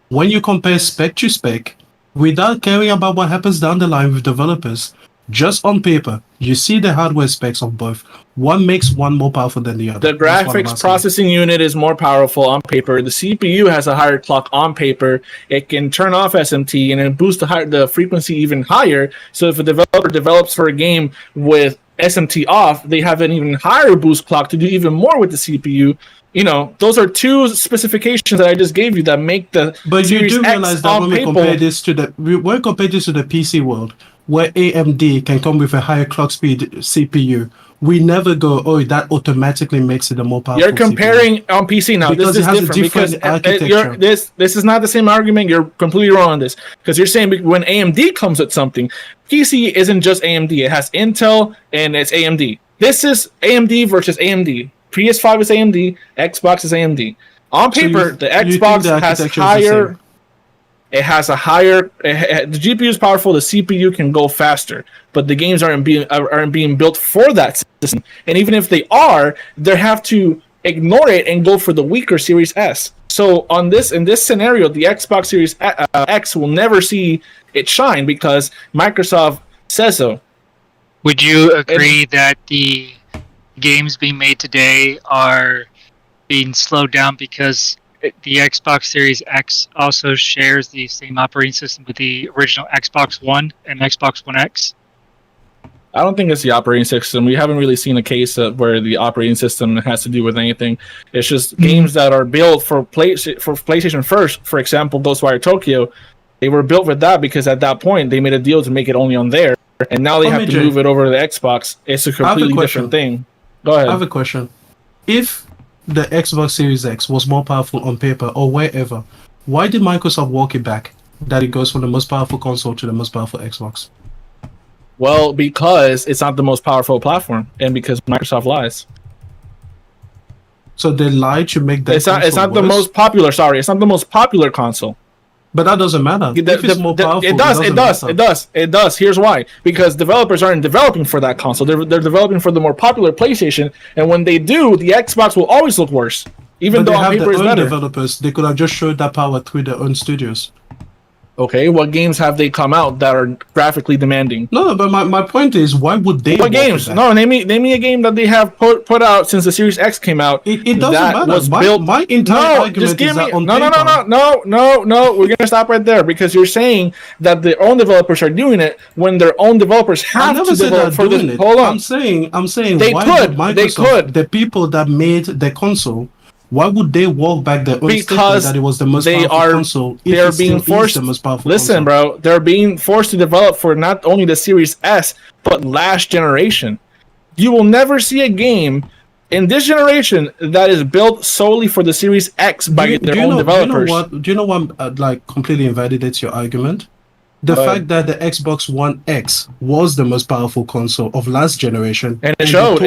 when you compare spec to spec, without caring about what happens down the line with developers, just on paper, you see the hardware specs of both. What makes one more powerful than the other? The graphics processing unit is more powerful on paper. The CPU has a higher clock on paper. It can turn off SMT and then boost the frequency even higher. So if a developer develops for a game with SMT off, they have an even higher boost clock to do even more with the CPU. You know, those are two specifications that I just gave you that make the But Series you do realize X that when we paper, compare this to the PC world, where AMD can come with a higher clock speed CPU, we never go, that automatically makes it a more powerful You're comparing CPU. On PC now. Because this is different because architecture. This is not the same argument. You're completely wrong on this because you're saying when AMD comes with something, PC isn't just AMD. It has Intel and it's AMD. This is AMD versus AMD. PS5 is AMD. Xbox is AMD. On paper, the Xbox has higher. It has a higher. The GPU is powerful. The CPU can go faster, but the games aren't being built for that system. And even if they are, they have to ignore it and go for the weaker Series S. So in this scenario, the Xbox Series X will never see it shine because Microsoft says so. Would you agree that the games being made today are being slowed down because the Xbox Series X also shares the same operating system with the original Xbox One and Xbox One X? I don't think it's the operating system. We haven't really seen a case where the operating system has to do with anything. It's just games that are built for PlayStation first. For example, Ghostwire Tokyo, they were built with that because at that point they made a deal to make it only on there, and now they have to move it over to the Xbox. It's a completely different thing. Go ahead. I have a question. If the Xbox Series X was more powerful on paper or wherever, why did Microsoft walk it back? That it goes from the most powerful console to the most powerful Xbox? Well, because it's not the most powerful platform, and because Microsoft lies. So they lied to make that. It's not the most popular. Sorry, it's not the most popular console. But that doesn't matter. If it's more powerful, it does. Here's why: because developers aren't developing for that console. They're developing for the more popular PlayStation, and when they do, the Xbox will always look worse. Even though on paper it's better. Developers, they could have just showed that power through their own studios. Okay, what games have they come out that are graphically demanding? No, but my point is, why would they? What games? No, name me a game that they have put out since the Series X came out. It doesn't matter. My entire argument is that on No. We're gonna stop right there because you're saying that their own developers are doing it when their own developers have to develop for this. Hold on. I'm saying they why could. Microsoft, the people that made the console, why would they walk back their own statement that it was the most powerful console? They're being forced. Listen, bro, they're being forced to develop for not only the Series S but last generation. You will never see a game in this generation that is built solely for the Series X by their own developers. Do you know what completely invalidates your argument? The fact that the Xbox One X was the most powerful console of last generation, and it showed.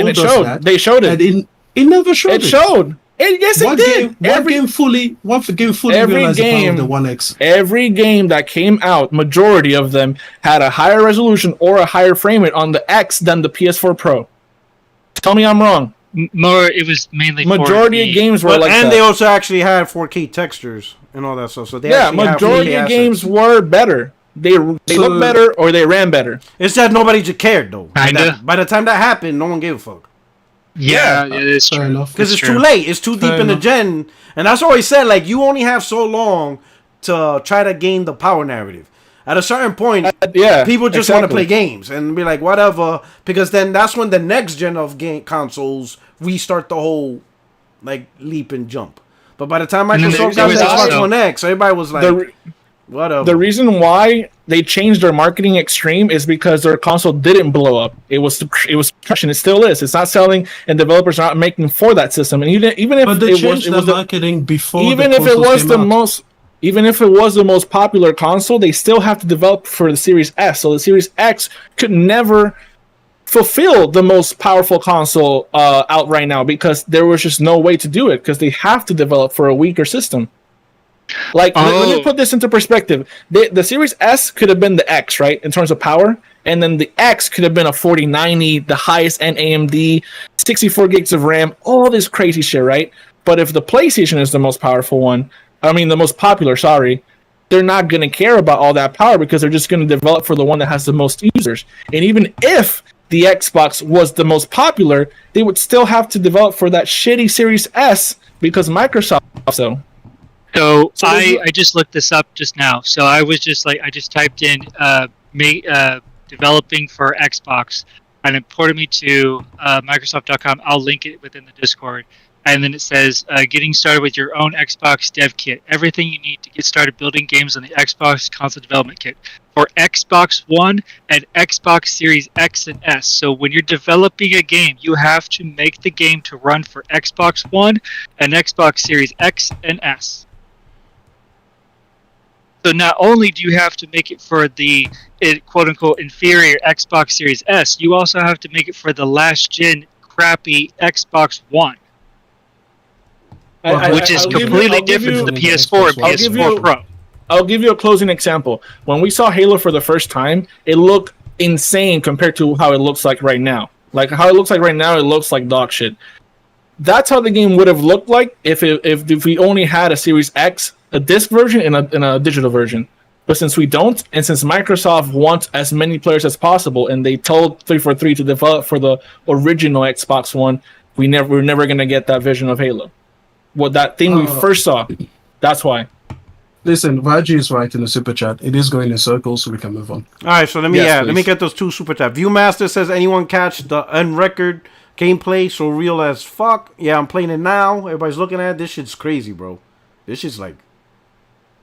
They showed it. And it never showed. It showed. Yes, it did. Every game fully realized the power of the One X. Every game that came out, majority of them had a higher resolution or a higher frame rate on the X than the PS4 Pro. Tell me I'm wrong. It was mainly majority of games were like that. And they also actually had 4K textures and all that stuff. So they majority of games were better. They looked better or they ran better. It's that nobody just cared though. Kinda. By the time that happened, no one gave a fuck. Yeah, it is true. Because it's too late. It's too deep in the gen. And that's always said, like, you only have so long to try to gain the power narrative. At a certain point, people just want to play games and be like, whatever. Because then that's when the next gen of game consoles restart the whole, like, leap and jump. But by the time Microsoft got the Xbox One X, everybody was like, whatever. The reason why they changed their marketing extreme is because their console didn't blow up. It was crushing. It still is. It's not selling, and developers are not making for that system. And even if it was marketing before, even if it was the most popular console, they still have to develop for the Series S. So the Series X could never fulfill the most powerful console out right now because there was just no way to do it because they have to develop for a weaker system. Like, let me put this into perspective. The Series S could have been the X, right, in terms of power, and then the X could have been a 4090, the highest end AMD, 64 gigs of RAM, all this crazy shit, right? But if the PlayStation is the most powerful one, the most popular, they're not going to care about all that power because they're just going to develop for the one that has the most users. And even if the Xbox was the most popular, they would still have to develop for that shitty Series S because Microsoft so. So I just looked this up just now. So I was just I just typed in developing for Xbox, and it ported me to Microsoft.com. I'll link it within the Discord. And then it says, getting started with your own Xbox dev kit. Everything you need to get started building games on the Xbox console development kit for Xbox One and Xbox Series X and S. So when you're developing a game, you have to make the game to run for Xbox One and Xbox Series X and S. So not only do you have to make it for the quote-unquote inferior Xbox Series S, you also have to make it for the last-gen crappy Xbox One. Which is completely different from the PS4 and PS4 Pro. I'll give you a closing example. When we saw Halo for the first time, it looked insane compared to how it looks like right now. Like how it looks like right now, it looks like dog shit. That's how the game would have looked like if we only had a Series X, a disc version, and a digital version. But since we don't, and since Microsoft wants as many players as possible, and they told 343 to develop for the original Xbox One, we're never gonna get that vision of Halo. What that thing we first saw. That's why. Listen, Raji is right in the super chat. It is going in circles, so we can move on. All right, so let me get those 2 super chat. Viewmaster says, anyone catch the Unrecord gameplay? So real as fuck. Yeah, I'm playing it now. Everybody's looking at it. This shit's crazy, bro. This is like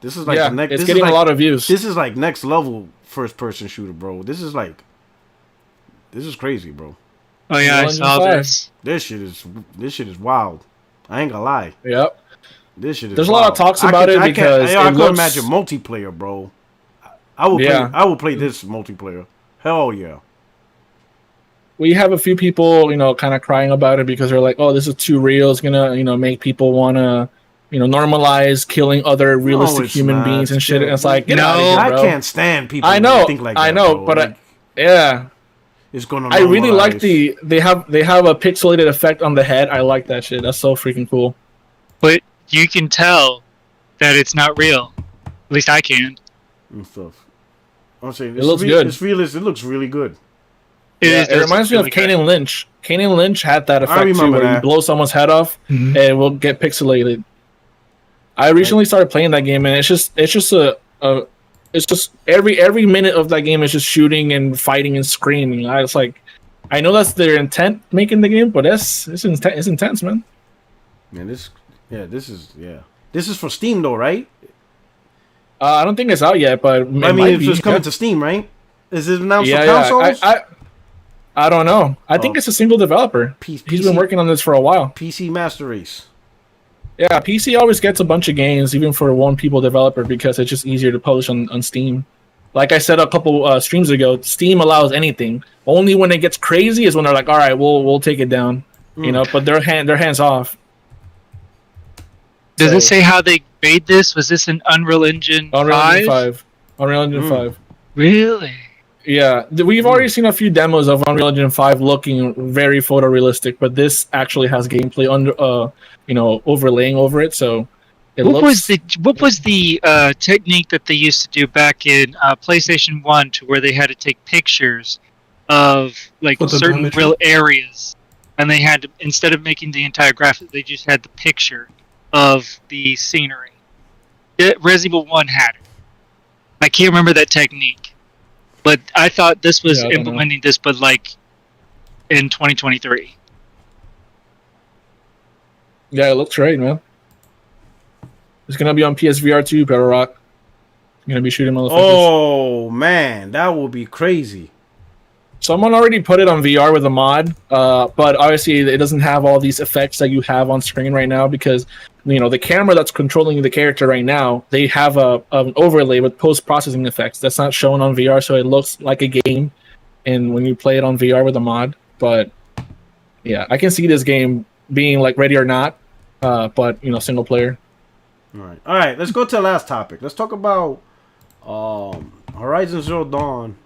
the next. It's this getting is like, a lot of views. This is like next level first person shooter, bro. This is crazy, bro. Oh yeah, I saw this. This shit is wild. I ain't gonna lie. Yep. This shit is There's wild. a lot of talks about it because I can imagine multiplayer, bro. I will play this multiplayer. Hell yeah. We have a few people, kind of crying about it because they're like, "Oh, this is too real. It's gonna, make people wanna, normalize killing other realistic human beings and shit." And it's like, get out of here, bro. I can't stand people. I know, who think like that, I know, bro. but like, yeah, it's gonna. I really like they have a pixelated effect on the head. I like that shit. That's so freaking cool. But you can tell that it's not real. At least I can. And stuff. I'm saying it looks good. It's realistic. It looks really good. It reminds me of Kane and Lynch. Kane and Lynch had that effect too, where you blow someone's head off and it will get pixelated. I recently started playing that game, and it's just every minute of that game is just shooting and fighting and screaming. I know that's their intent making the game, but it's intense, man. Man, this is for Steam though, right? I don't think it's out yet, but it's just coming to Steam, right? Is it announced for consoles? I don't know. I think it's a single developer. He's been working on this for a while. PC Master Race. Yeah, PC always gets a bunch of games, even for a one-people developer, because it's just easier to publish on Steam. Like I said a couple streams ago, Steam allows anything. Only when it gets crazy is when they're like, "All right, we'll take it down," But they're hands off. Does it say how they made this? Was this an Unreal Engine 5? Unreal Engine 5. Really? Yeah, we've already seen a few demos of Unreal Engine 5 looking very photorealistic, but this actually has gameplay overlaying over it. So, what was the technique that they used to do back in PlayStation 1, to where they had to take pictures of certain real areas, and they had to, instead of making the entire graphic, they just had the picture of the scenery. Resident Evil 1 had it. I can't remember that technique. But I thought this was implementing this, but in 2023. Yeah, it looks great, man. It's gonna be on PSVR too, Pedal Rock. You're gonna be shooting motherfuckers. Oh man, that would be crazy. Someone already put it on VR with a mod, but obviously it doesn't have all these effects that you have on screen right now because the camera that's controlling the character right now, they have an overlay with post-processing effects that's not shown on VR, so it looks like a game. And when you play it on VR with a mod, but yeah, I can see this game being Ready or Not, but single player. All right. Let's go to the last topic. Let's talk about Horizon Zero Dawn.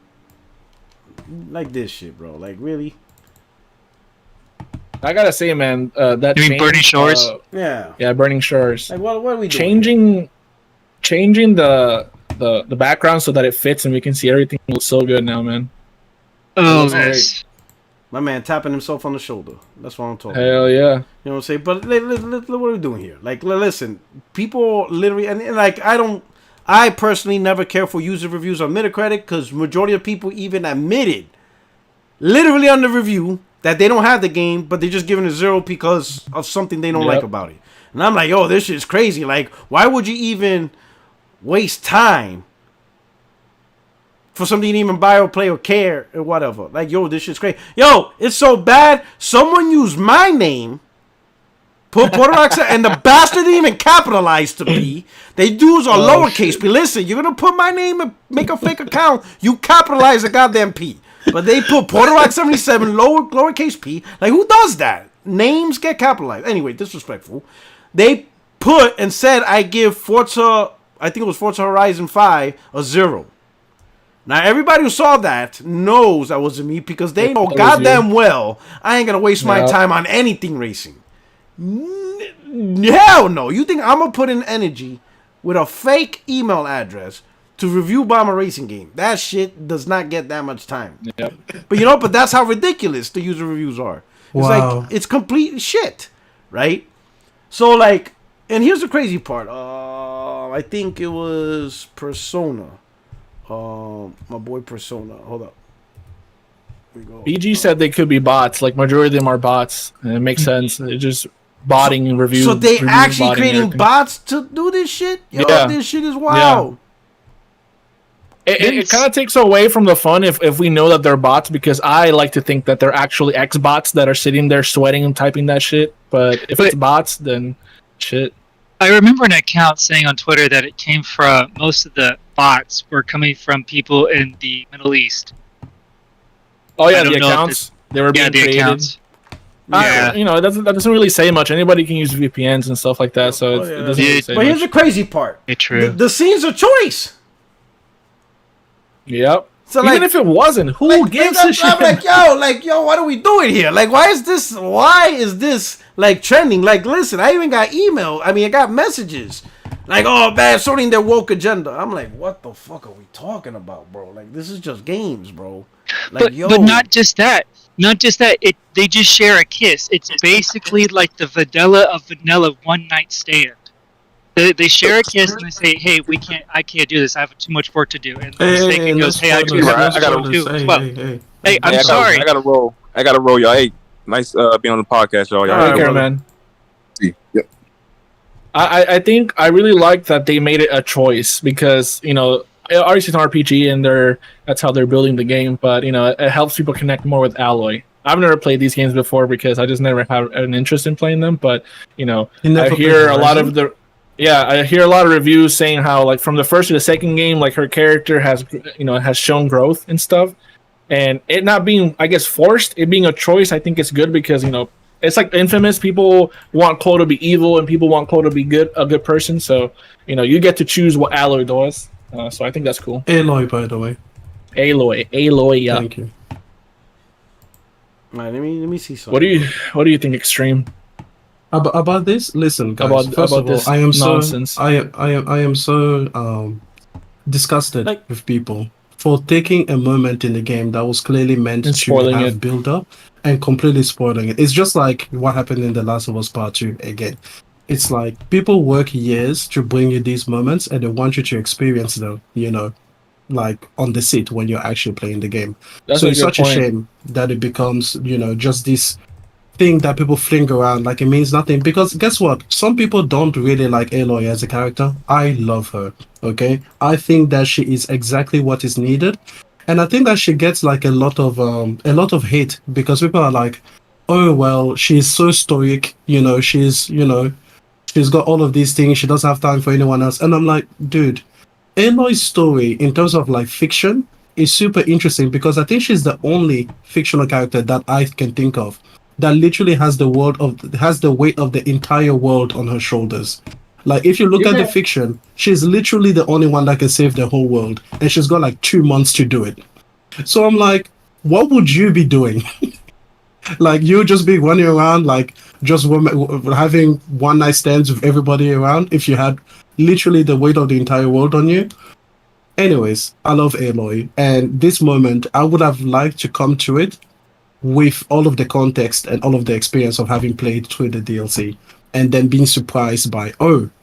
Like this shit, bro. Really? I gotta say, man, that you mean Burning Shores? Yeah, Burning Shores. What are we doing? Changing the background so that it fits and we can see everything. Looks so good now, man. Oh, nice. My man tapping himself on the shoulder. That's what I'm talking about. Hell yeah. You know what I'm saying? But what are we doing here? Listen, people literally, and I personally never care for user reviews on Metacritic because majority of people even admitted, literally on the review, that they don't have the game, but they're just giving it 0 because of something they don't like about it. And I'm like, yo, this shit's crazy. Why would you even waste time for something you didn't even buy or play or care or whatever? Yo, this shit's crazy. Yo, it's so bad. Someone used my name, put Puerto Rico, and the bastard didn't even capitalize the P. They use a lowercase P. Listen, you're going to put my name and make a fake account. You capitalize the goddamn P. But they put Puerto Rico 77 lowercase P. Who does that? Names get capitalized. Anyway, disrespectful. They put and said I give Forza I think it was Forza Horizon 5, a 0. Now, everybody who saw that knows that wasn't me because they know goddamn well I ain't going to waste my time on anything racing. Hell no. You think I'm going to put in energy with a fake email address to review Bomber Racing game? That shit does not get that much time. Yep. But that's how ridiculous the user reviews are. It's like, it's complete shit, right? So, like, and here's the crazy part. I think it was Persona. My boy Persona. Hold up. We go. BG said they could be bots. Like, majority of them are bots. And it makes sense. It's just botting and review. So they actually creating bots to do this shit? Yo, this shit is wild. It kind of takes away from the fun if we know that they're bots, because I like to think that they're actually X-bots that are sitting there sweating and typing that shit. But if it's bots, then shit. I remember an account saying on Twitter that it came from, most of the bots were coming from people in the Middle East. Oh yeah, the accounts. They were being created. Accounts. Yeah. That doesn't really say much. Anybody can use VPNs and stuff like that, so it doesn't really say But here's much. the crazy part. True. The scene's a choice. Yep. So even if it wasn't, who gives a shit? I'm like, yo, what are we doing here? Like, why is this like trending? Like, listen, I even got email. I got messages. Like, oh, man, sorting their woke agenda. I'm like, what the fuck are we talking about, bro? Like, this is just games, bro. Like, but not just that. Not just that. They just share a kiss. It's basically like the vanilla of vanilla one night stand. They share a kiss and they say, "Hey, I can't do this. I have too much work to do." And the goes, "Hey, I got to do as well." Hey, I'm sorry. I got to roll. Y'all. Hey, nice being on the podcast, y'all. Take care, man. Yep. I think I really like that they made it a choice, because obviously it's an RPG and that's how they're building the game, but it helps people connect more with Alloy. I've never played these games before because I just never had an interest in playing them, but I hear a lot of reviews saying how, like, from the first to the second game, like, her character has shown growth and stuff, and it not being, I guess, forced, it being a choice. I think it's good because it's like Infamous. People want Chloe to be evil and people want Chloe to be a good person, so you get to choose what Alloy does. So I think that's cool. Aloy, by the way. Aloy, yeah. Thank you. All right, let me see something. What do you think, Extreme? About this? Listen, guys. First about of all, this I am nonsense. so I am so disgusted with people for taking a moment in the game that was clearly meant to have build up and completely spoiling it. It's just like what happened in The Last of Us Part 2 again. It's like people work years to bring you these moments and they want you to experience them, like on the seat when you're actually playing the game. So it's such a shame that it becomes, just this thing that people fling around like it means nothing. Because guess what? Some people don't really like Aloy as a character. I love her. Okay? I think that she is exactly what is needed. And I think that she gets like a lot of hate because people are like, oh well, she's so stoic, she's got all of these things, she doesn't have time for anyone else. And I'm like, dude, Aloy's story in terms of like fiction is super interesting because I think she's the only fictional character that I can think of that literally has the weight of the entire world on her shoulders. Like, if you look at the fiction, she's literally the only one that can save the whole world, and she's got like 2 months to do it. So I'm like, what would you be doing? Like, you just be running around like just having one night stands with everybody around if you had literally the weight of the entire world on you? Anyways, I love Aloy, and this moment I would have liked to come to it with all of the context and all of the experience of having played through the DLC, and then being surprised by,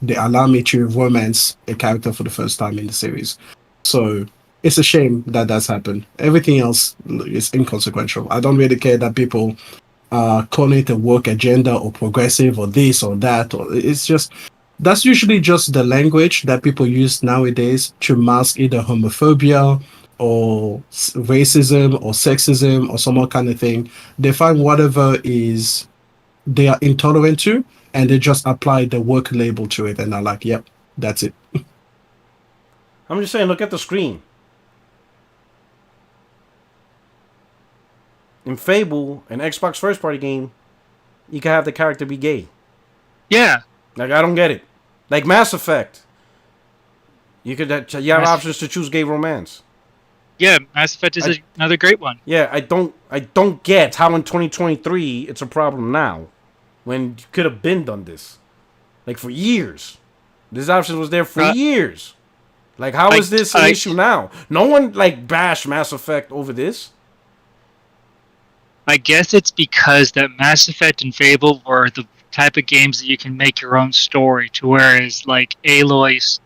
they allow me to romance a character for the first time in the series. So it's a shame that that's happened. Everything else is inconsequential. I don't really care that people call it a woke agenda or progressive or this or that. Or it's just, that's usually just the language that people use nowadays to mask either homophobia or racism or sexism or some kind of thing. They find whatever is they are intolerant to, and they just apply the woke label to it, and they're like, yep, that's it. I'm just saying, look at the screen. In Fable, an Xbox first party game, you can have the character be gay. Yeah. Like, I don't get it. Like Mass Effect. You have options to choose gay romance. Yeah, Mass Effect is another great one. Yeah, I don't get how in 2023 it's a problem now, when you could have been done this, like for years. This option was there for years. Like, how is this an issue now? No one like bashed Mass Effect over this. I guess it's because that Mass Effect and Fable were the type of games that you can make your own story to, whereas like Aloy's,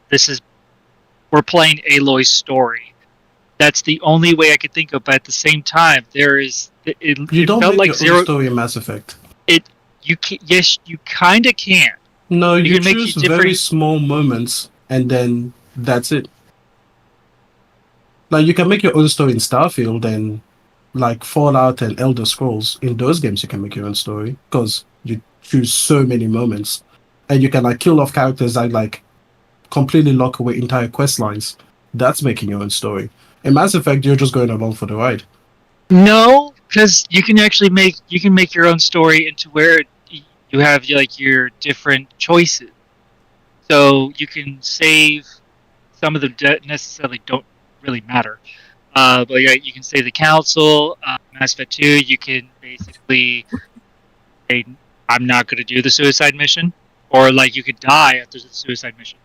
we're playing Aloy's story. That's the only way I could think of. But at the same time, you don't felt make like your own story in Mass Effect. Yes, you kind of can. No, you choose very small moments, and then that's it. Like, you can make your own story in Starfield and like Fallout and Elder Scrolls. In those games, you can make your own story because you choose so many moments, and you can like kill off characters that like completely lock away entire quest lines. That's making your own story. In Mass Effect, you're just going along for the ride. No, because you can actually make your own story into where you have like your different choices. So you can save some of them that necessarily don't really matter. But yeah, you can save the council. Mass Effect 2, you can basically say, I'm not going to do the suicide mission. Or like you could die after the suicide mission.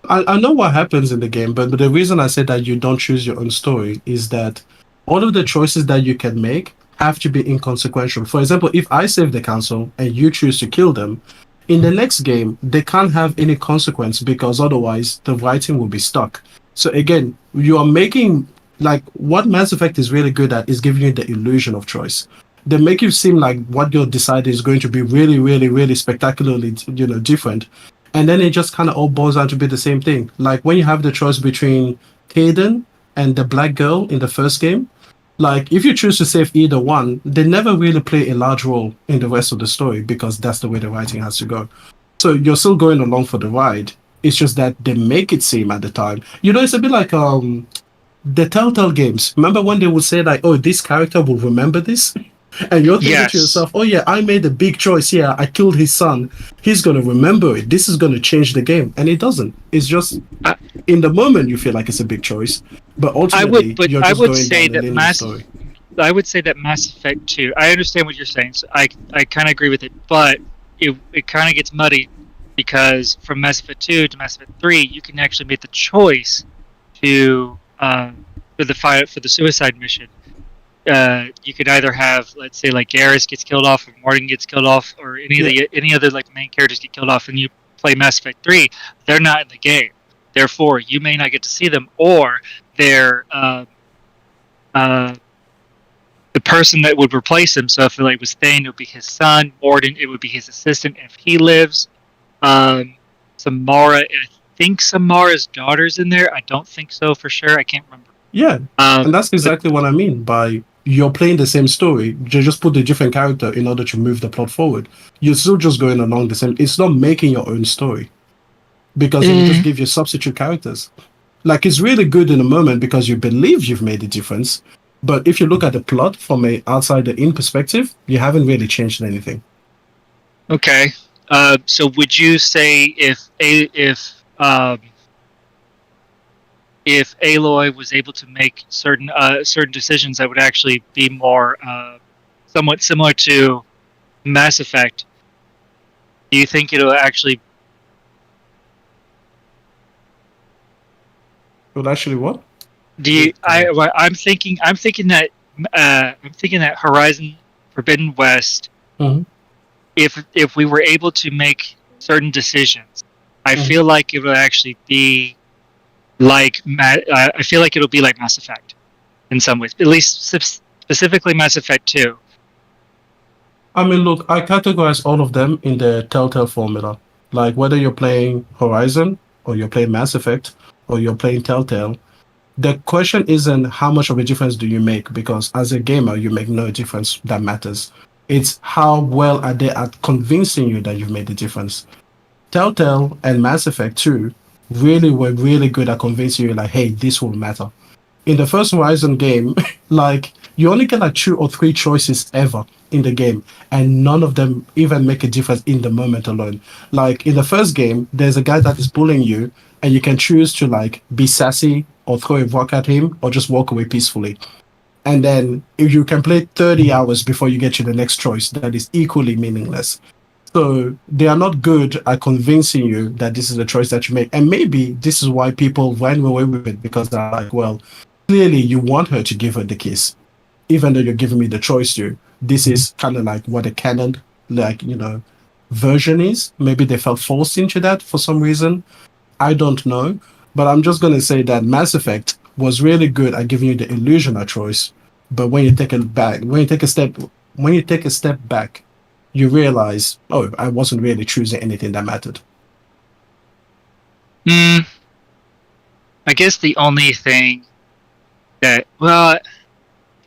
I know what happens in the game, but the reason I said that you don't choose your own story is that all of the choices that you can make have to be inconsequential. For example, if I save the council and you choose to kill them, in the next game, they can't have any consequence because otherwise the writing will be stuck. So again, you are making, like, what Mass Effect is really good at is giving you the illusion of choice. They make you seem like what you're deciding is going to be really, really, really spectacularly, different. And then it just kind of all boils out to be the same thing. Like when you have the choice between Hayden and the black girl in the first game, like if you choose to save either one, they never really play a large role in the rest of the story because that's the way the writing has to go. So you're still going along for the ride. It's just that they make it seem at the time. It's a bit like the Telltale games. Remember when they would say like, oh, this character will remember this? And you're thinking to yourself, oh yeah, I made a big choice here. I killed his son. He's going to remember it. This is going to change the game. And it doesn't. It's just, in the moment, you feel like it's a big choice. But ultimately, you're just going down the linear story. I would say that Mass Effect 2, I understand what you're saying. So I kind of agree with it. But it kind of gets muddy because from Mass Effect 2 to Mass Effect 3, you can actually make the choice to for the suicide mission. You could either have, let's say, like Garrus gets killed off, or Morgan gets killed off, or any other like main characters get killed off, and you play Mass Effect 3. They're not in the game, therefore you may not get to see them, or they're the person that would replace him. So if it like was Thane, it would be his son. Morden, it would be his assistant if he lives. Samara, I think Samara's daughter's in there. I don't think so for sure. I can't remember. Yeah, and that's exactly what I mean by you're playing the same story. You just put a different character in order to move the plot forward. You're still just going along the same. It's not making your own story because it just give you substitute characters. Like it's really good in a moment because you believe you've made a difference. But if you look at the plot from a outsider-in perspective, you haven't really changed anything. Okay. So would you say if Aloy was able to make certain decisions that would actually be more somewhat similar to Mass Effect, do you think it'll actually? Well, actually, what? I'm thinking that Horizon Forbidden West. Mm-hmm. If we were able to make certain decisions, I feel like it would actually be. I feel like it'll be like Mass Effect in some ways, at least specifically Mass Effect 2. I mean, look, I categorize all of them in the Telltale formula. Like whether you're playing Horizon or you're playing Mass Effect or you're playing Telltale, the question isn't how much of a difference do you make, because as a gamer, you make no difference that matters. It's how well are they at convincing you that you've made a difference. Telltale and Mass Effect 2 were really good at convincing you like, hey, this will matter. In the first Horizon game, like you only get like 2 or 3 choices ever in the game, and none of them even make a difference in the moment alone. Like in the first game, there's a guy that is bullying you and you can choose to like be sassy or throw a rock at him or just walk away peacefully. And then if you can play 30 hours before you get to the next choice, that is equally meaningless. So they are not good at convincing you that this is the choice that you make. And maybe this is why people ran away with it, because they're like, well, clearly you want her to give her the kiss, even though you're giving me the choice to. This is kind of like what a canon, like, version is. Maybe they felt forced into that for some reason. I don't know. But I'm just going to say that Mass Effect was really good at giving you the illusion of choice. But when you take a step back, you realize, oh, I wasn't really choosing anything that mattered. I guess the only thing that, well,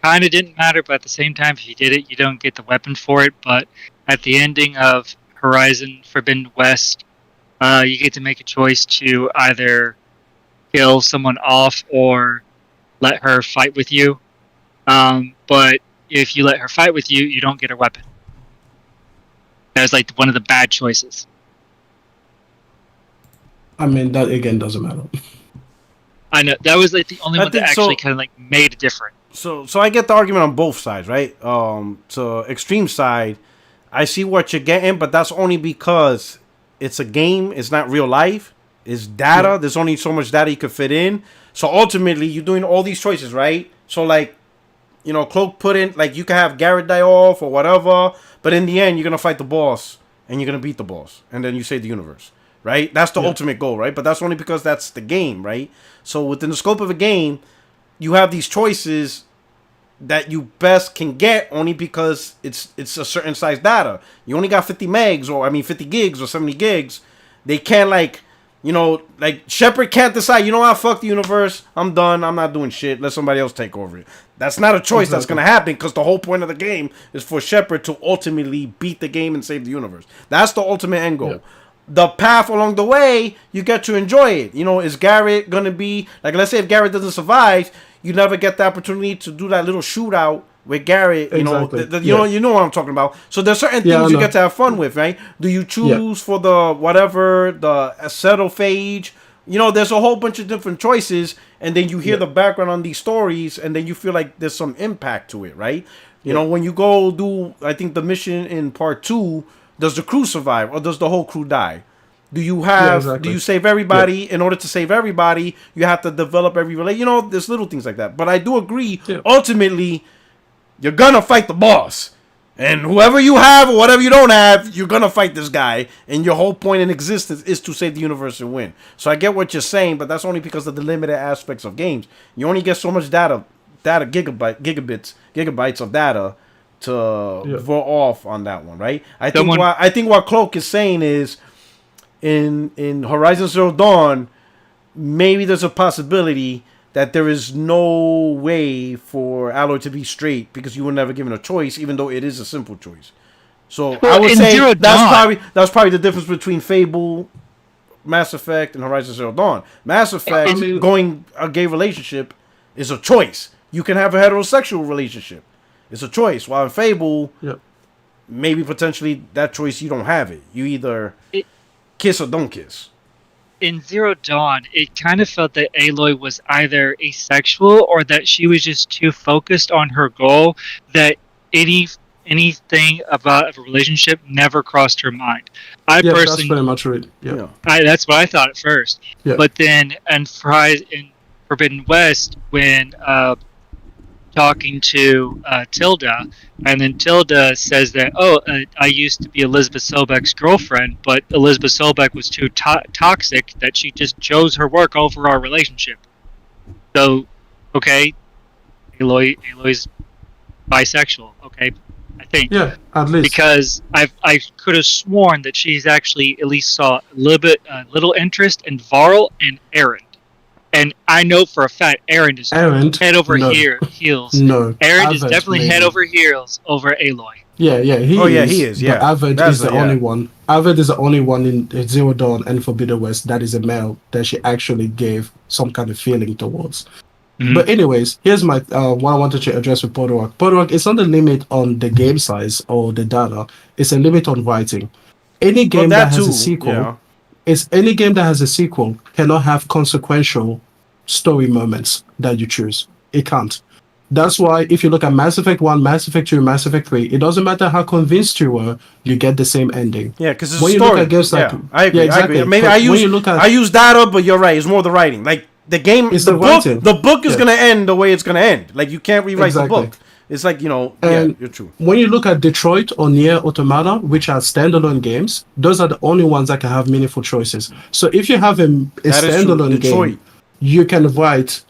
kind of didn't matter, but at the same time, if you did it, you don't get the weapon for it. But at the ending of Horizon Forbidden West, you get to make a choice to either kill someone off or let her fight with you. But if you let her fight with you, you don't get her weapon. That's like one of the bad choices. I mean, that again doesn't matter. I know that was like the only one that actually kind of like made a difference. So I get the argument on both sides, right? So extreme side, I see what you're getting, but that's only because it's a game. It's not real life. It's data. Yeah. There's only so much data you could fit in. So ultimately, you're doing all these choices, right? So like, Cloak put in, like, you can have Garrett die off or whatever, but in the end, you're gonna fight the boss and you're gonna beat the boss, and then you save the universe, right? That's the ultimate goal, right? But that's only because that's the game, right? So within the scope of a game, you have these choices that you best can get only because it's a certain size data. You only got 50 gigs or 70 gigs. They can't like Shepard can't decide, fuck the universe, I'm done, I'm not doing shit, let somebody else take over it. That's not a choice that's going to happen, because the whole point of the game is for Shepard to ultimately beat the game and save the universe. That's the ultimate end goal. Yeah. The path along the way, you get to enjoy it. Is Garrett going to be, like, let's say if Garrett doesn't survive, you never get the opportunity to do that little shootout with Garrett. Exactly. You know what I'm talking about. So there's certain things you get to have fun with, right? Do you choose for the acetophage? There's a whole bunch of different choices, and then you hear the background on these stories, and then you feel like there's some impact to it, right? When you go do, I think, the mission in part 2, does the crew survive, or does the whole crew die? Do you do you save everybody? Yeah. In order to save everybody, you have to develop every relation. There's little things like that. But I do agree, ultimately, you're gonna fight the boss. And whoever you have or whatever you don't have, you're going to fight this guy. And your whole point in existence is to save the universe and win. So I get what you're saying, but that's only because of the limited aspects of games. You only get so much gigabytes of data to go off on that one, right? I think what Cloak is saying is in Horizon Zero Dawn, maybe there's a possibility that there is no way for Alloy to be straight because you were never given a choice, even though it is a simple choice. So I would say that's probably the difference between Fable, Mass Effect, and Horizon Zero Dawn. Mass Effect, going a gay relationship is a choice. You can have a heterosexual relationship. It's a choice. While in Fable, maybe potentially that choice you don't have it. You either kiss or don't kiss. In Zero Dawn, it kind of felt that Aloy was either asexual or that she was just too focused on her goal that anything about a relationship never crossed her mind. I personally, that's very much right. Yeah, that's what I thought at first. Yeah. But then, in Forbidden West, when talking to Tilda, and then Tilda says that, I used to be Elizabeth Sobek's girlfriend, but Elizabeth Sobek was too toxic that she just chose her work over our relationship. So, okay, Aloy's bisexual, okay, I think. Yeah, at least. Because I could have sworn that she's actually at least saw a little interest in Varl and Aaron. And I know for a fact Aaron is head over heels. No, Aaron is definitely head over heels over Aloy. Yeah, he is. Yeah, Avid is the only one. Avid is the only one in Zero Dawn and Forbidden West that is a male that she actually gave some kind of feeling towards. Mm-hmm. But anyways, here's my what I wanted to address with Podowak. Podowak, it's not a limit on the game size or the data. It's a limit on writing. Any game that has a sequel. Yeah. is any game that has a sequel cannot have consequential story moments that you choose. It can't. That's why if you look at Mass Effect 1, Mass Effect 2, Mass Effect 3, it doesn't matter how convinced you were, you get the same ending. Yeah, because it's when a you story. look at games like, I agree. yeah, exactly. I agree. Maybe But I when you look at, I use data, but you're right. It's more the writing. Like the game, It's the the book. writing. The book is Yeah. gonna end the way it's gonna end. Like you can't rewrite Exactly. the book. It's like And yeah, you're true. when you look at Detroit or Nier Automata, which are standalone games, those are the only ones that can have meaningful choices. So if you have a That is true. standalone Detroit. game, you can write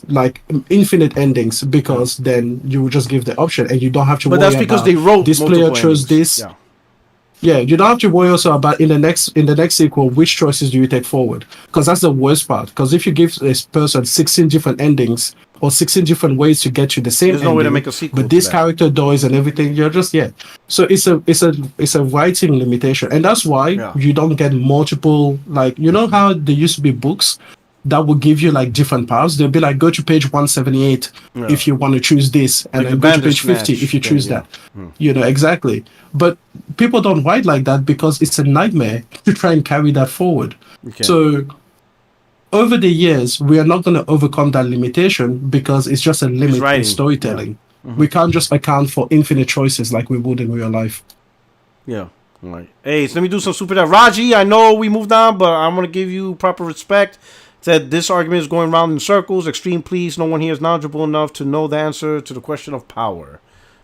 like infinite endings because then you will just give the option and you don't have to But worry that's because about they wrote this player multiple chose endings. this. Yeah. Yeah, you don't have to worry also about in the next sequel which choices do you take forward, because that's the worst part. Because if you give this person 16 different endings or 16 different ways to get you the same There's ending, no way to make a sequel but to this that. character dies and everything, you're just So it's a writing limitation, and that's why you don't get multiple, like, you know how there used to be books that will give you like different paths. They'll be like, go to page 178 if you want to choose this, and Like then the go to page 50 Bandersnatch if you thing, choose yeah. that. Exactly. But people don't write like that because it's a nightmare to try and carry that forward. Okay. So over the years, we are not going to overcome that limitation because it's just a limit in writing, storytelling. We can't just account for infinite choices like we would in real life. Yeah. All right. Hey, so let me do some super chat. Raji, I know we moved on, but I'm gonna give you proper respect. Said this argument is going round in circles. Extreme, please. No one here is knowledgeable enough to know the answer to the question of power.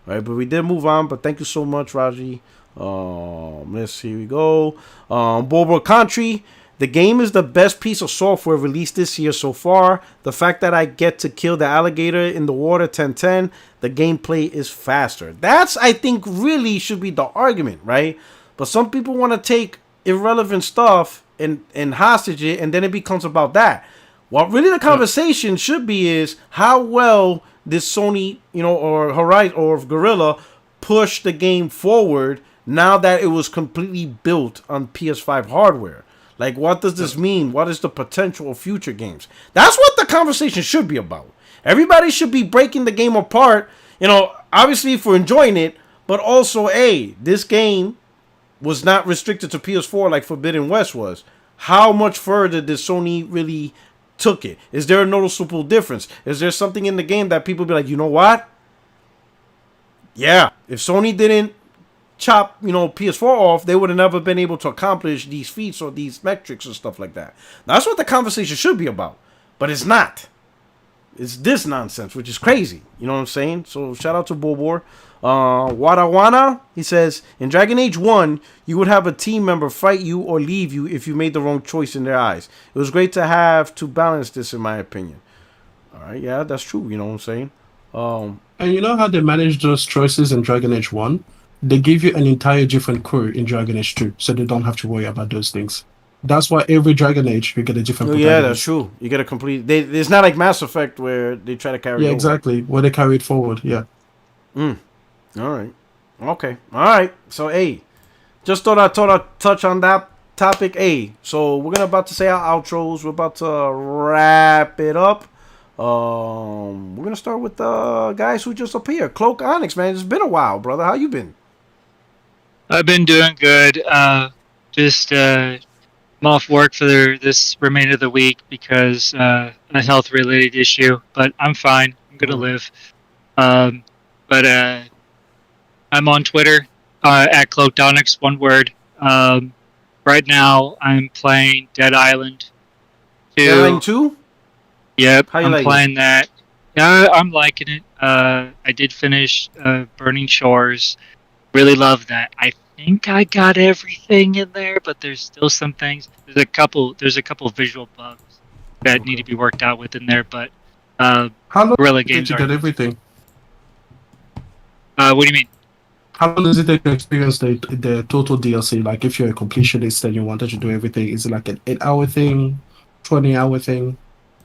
All right, but we did move on. But thank you so much, Raji. Let's see. Here we go. Bobo Country. The game is the best piece of software released this year so far. The fact that I get to kill the alligator in the water 10-10, the gameplay is faster. That's, I think, really should be the argument, right? But some people want to take irrelevant stuff and hostage it, and then it becomes about that. What really the conversation should be is how well this Sony, or Horizon or Guerrilla pushed the game forward now that it was completely built on PS5 hardware. Like, what does this mean? What is the potential of future games? That's what the conversation should be about. Everybody should be breaking the game apart, obviously for enjoying it, but also, hey, this game was not restricted to PS4 like Forbidden West was. How much further did Sony really took it? Is there a noticeable difference? Is there something in the game that people be like, you know what? Yeah, if Sony didn't chop, PS4 off, they would have never been able to accomplish these feats or these metrics and stuff like that. That's what the conversation should be about. But it's not. It's this nonsense, which is crazy. You know what I'm saying? So shout out to Bobor. Wadawana, he says, in Dragon Age 1, you would have a team member fight you or leave you if you made the wrong choice in their eyes. It was great to have to balance this, in my opinion. All right, yeah, that's true. You know what I'm saying? And you know how they manage those choices in Dragon Age 1? They give you an entire different crew in Dragon Age 2, so they don't have to worry about those things. That's why every Dragon Age, you get a different protagonist. Yeah, that's true. You get a complete... It's not like Mass Effect where they try to carry it over. Exactly. Where they carry it forward, yeah. All right. Okay. All right. So, hey, just thought I'd touch on that topic. Hey, so we're about to say our outros. We're about to wrap it up. We're going to start with the guys who just appeared. Cloak Onyx, man. It's been a while, brother. How you been? I've been doing good. I'm off work for this remainder of the week because a health-related issue, but I'm fine. I'm gonna live. But I'm on Twitter at CloakedOnyx, one word. Right now, I'm playing Dead Island 2. Dead Island 2? Yep, How you I'm like playing that. Yeah, I'm liking it. I did finish Burning Shores. Really love that. I think I got everything in there, but there's still some things. There's a couple visual bugs that need to be worked out within there, but How long Guerrilla did Games you are. get everything? What do you mean? How long does it take to experience the total DLC? Like, if you're a completionist and you wanted to do everything, is it like an 8-hour thing, 20-hour thing?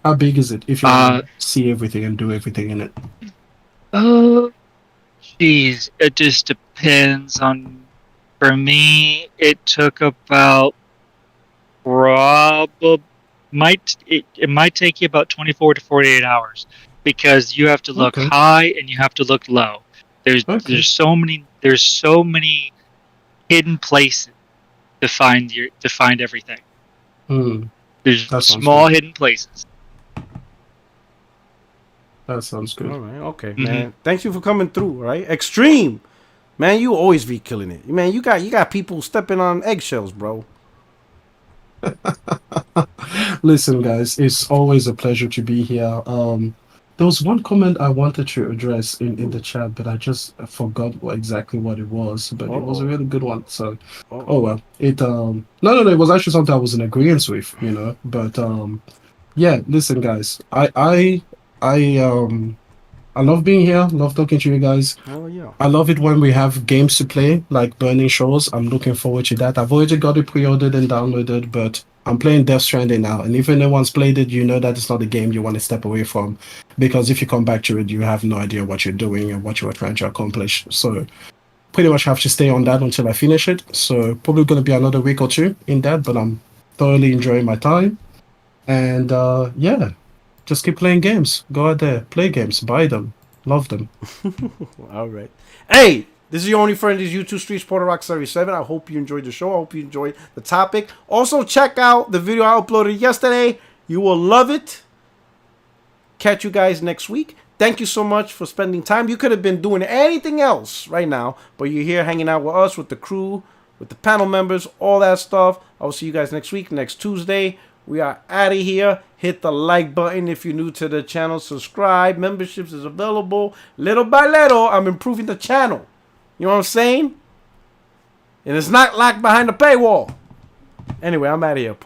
How big is it if you want to see everything and do everything in it? Oh, jeez, it just depends on. For me, it took about it might take you about 24 to 48 hours because you have to look high and you have to look low. There's so many hidden places to find everything. Hmm. There's That sounds small good. hidden places. That sounds good. All right, okay, Mm-hmm. man. Thanks you for coming through. Right, Extreme, man. You always be killing it, man. You got people stepping on eggshells, bro. Listen, guys, it's always a pleasure to be here. There was one comment I wanted to address in the chat, but I just forgot exactly what it was. But it was a really good one. So, oh well. No, it was actually something I was in agreement with, you know. But yeah. Listen, guys, I love being here. Love talking to you guys. Oh yeah. I love it when we have games to play, like Burning Shores. I'm looking forward to that. I've already got it pre-ordered and downloaded, but I'm playing Death Stranding now. And if anyone's played it, you know that it's not a game you want to step away from. Because if you come back to it, you have no idea what you're doing and what you are trying to accomplish. So pretty much have to stay on that until I finish it. So probably going to be another week or two in that, but I'm thoroughly enjoying my time. And yeah, just keep playing games. Go out there, play games, buy them, love them. All right. Hey, this is your only friend, is YouTube Streets Porter77. I hope you enjoyed the show. I hope you enjoyed the topic. Also, check out the video I uploaded yesterday. You will love it. Catch you guys next week. Thank you so much for spending time. You could have been doing anything else right now, but you're here hanging out with us, with the crew, with the panel members, all that stuff. I will see you guys next week, next Tuesday. We are out of here. Hit the like button if you're new to the channel. Subscribe. Memberships is available. Little by little, I'm improving the channel. You know what I'm saying? And it's not locked behind the paywall. Anyway, I'm out of here.